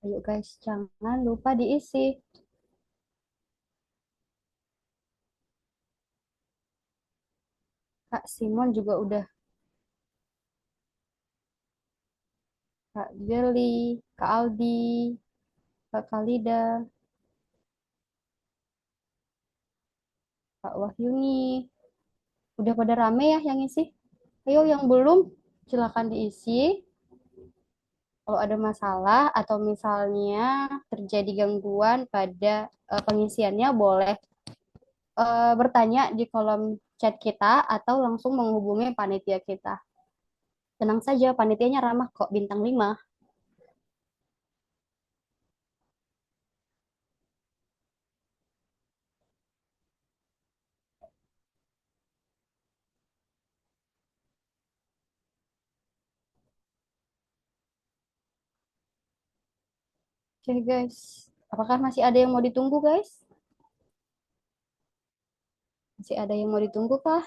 Ayo guys, jangan lupa diisi. Kak Simon juga udah. Kak Jeli, Kak Aldi, Kak Kalida, Kak Wahyuni. Udah pada rame ya yang isi? Ayo yang belum, silakan diisi. Kalau ada masalah atau misalnya terjadi gangguan pada pengisiannya, boleh bertanya di kolom chat kita atau langsung menghubungi panitia kita. Tenang saja, panitianya ramah kok, bintang 5. Oke guys, apakah masih ada yang mau ditunggu guys? Masih ada yang mau ditunggu kah?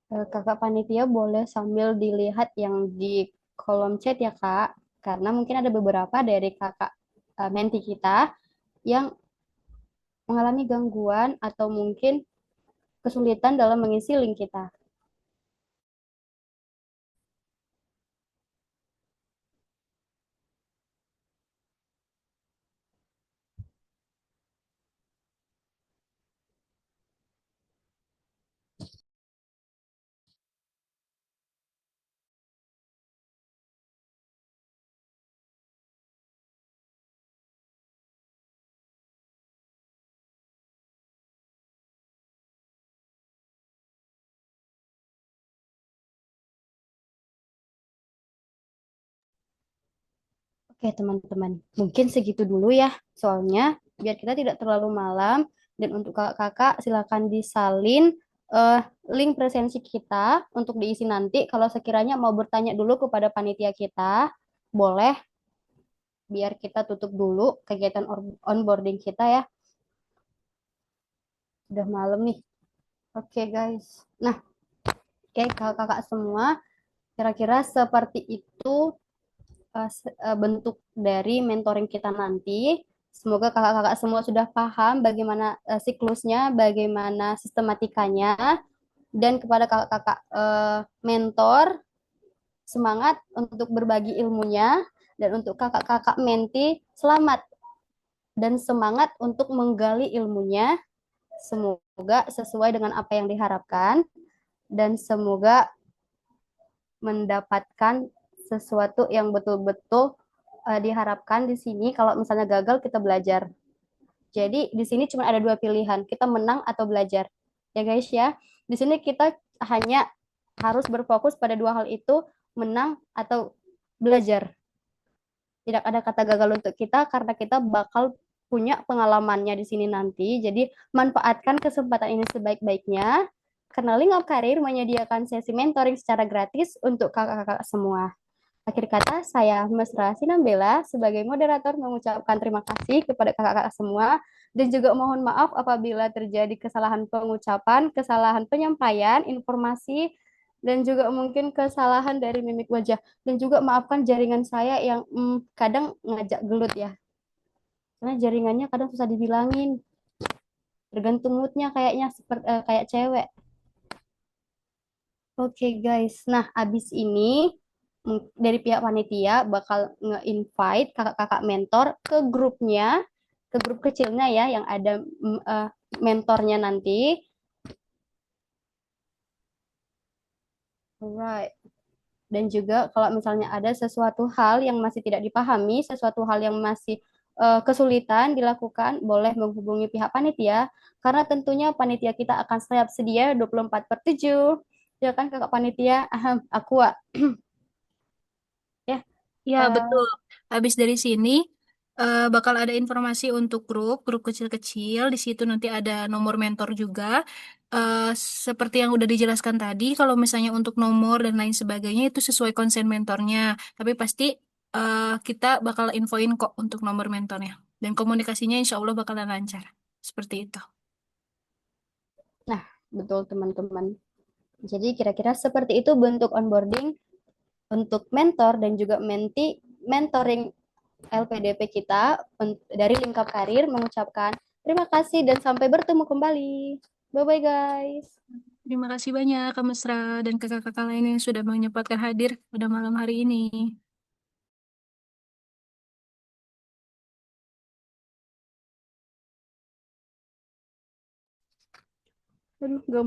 Kakak panitia boleh sambil dilihat yang di kolom chat ya Kak, karena mungkin ada beberapa dari kakak menti kita yang mengalami gangguan atau mungkin kesulitan dalam mengisi link kita. Oke, teman-teman, mungkin segitu dulu ya. Soalnya biar kita tidak terlalu malam dan untuk kakak-kakak silakan disalin eh, link presensi kita untuk diisi nanti. Kalau sekiranya mau bertanya dulu kepada panitia kita, boleh biar kita tutup dulu kegiatan onboarding kita ya. Udah malam nih. Oke, guys. Nah, oke kakak-kakak semua, kira-kira seperti itu bentuk dari mentoring kita nanti. Semoga kakak-kakak semua sudah paham bagaimana siklusnya, bagaimana sistematikanya, dan kepada kakak-kakak mentor, semangat untuk berbagi ilmunya, dan untuk kakak-kakak menti, selamat dan semangat untuk menggali ilmunya. Semoga sesuai dengan apa yang diharapkan, dan semoga mendapatkan sesuatu yang betul-betul diharapkan di sini. Kalau misalnya gagal, kita belajar. Jadi di sini cuma ada 2 pilihan, kita menang atau belajar. Ya guys ya, di sini kita hanya harus berfokus pada 2 hal itu, menang atau belajar. Tidak ada kata gagal untuk kita karena kita bakal punya pengalamannya di sini nanti. Jadi manfaatkan kesempatan ini sebaik-baiknya. Karena Link of Career menyediakan sesi mentoring secara gratis untuk kakak-kakak semua. Akhir kata, saya Mesra Sinambela sebagai moderator mengucapkan terima kasih kepada kakak-kakak semua dan juga mohon maaf apabila terjadi kesalahan pengucapan, kesalahan penyampaian, informasi, dan juga mungkin kesalahan dari mimik wajah. Dan juga maafkan jaringan saya yang kadang ngajak gelut ya. Karena jaringannya kadang susah dibilangin. Tergantung moodnya kayaknya seperti kayak cewek. Oke guys, nah abis ini dari pihak panitia bakal nge-invite kakak-kakak mentor ke grupnya, ke grup kecilnya ya yang ada mentornya nanti. Alright. Dan juga kalau misalnya ada sesuatu hal yang masih tidak dipahami, sesuatu hal yang masih kesulitan dilakukan, boleh menghubungi pihak panitia, karena tentunya panitia kita akan siap sedia 24/7. Ya kan kakak panitia? Ahem, aku ya. Ya, eh, betul. Habis dari sini bakal ada informasi untuk grup kecil-kecil. Di situ nanti ada nomor mentor juga. Eh, Seperti yang udah dijelaskan tadi, kalau misalnya untuk nomor dan lain sebagainya itu sesuai konsen mentornya. Tapi pasti kita bakal infoin kok untuk nomor mentornya. Dan komunikasinya insya Allah bakalan lancar. Seperti itu. Nah, betul teman-teman. Jadi kira-kira seperti itu bentuk onboarding untuk mentor dan juga mentoring LPDP kita dari Lingkap Karir mengucapkan terima kasih dan sampai bertemu kembali. Bye-bye guys. Terima kasih banyak Kak Mesra dan kakak-kakak lain yang sudah menyempatkan hadir pada malam hari ini. Aduh, gak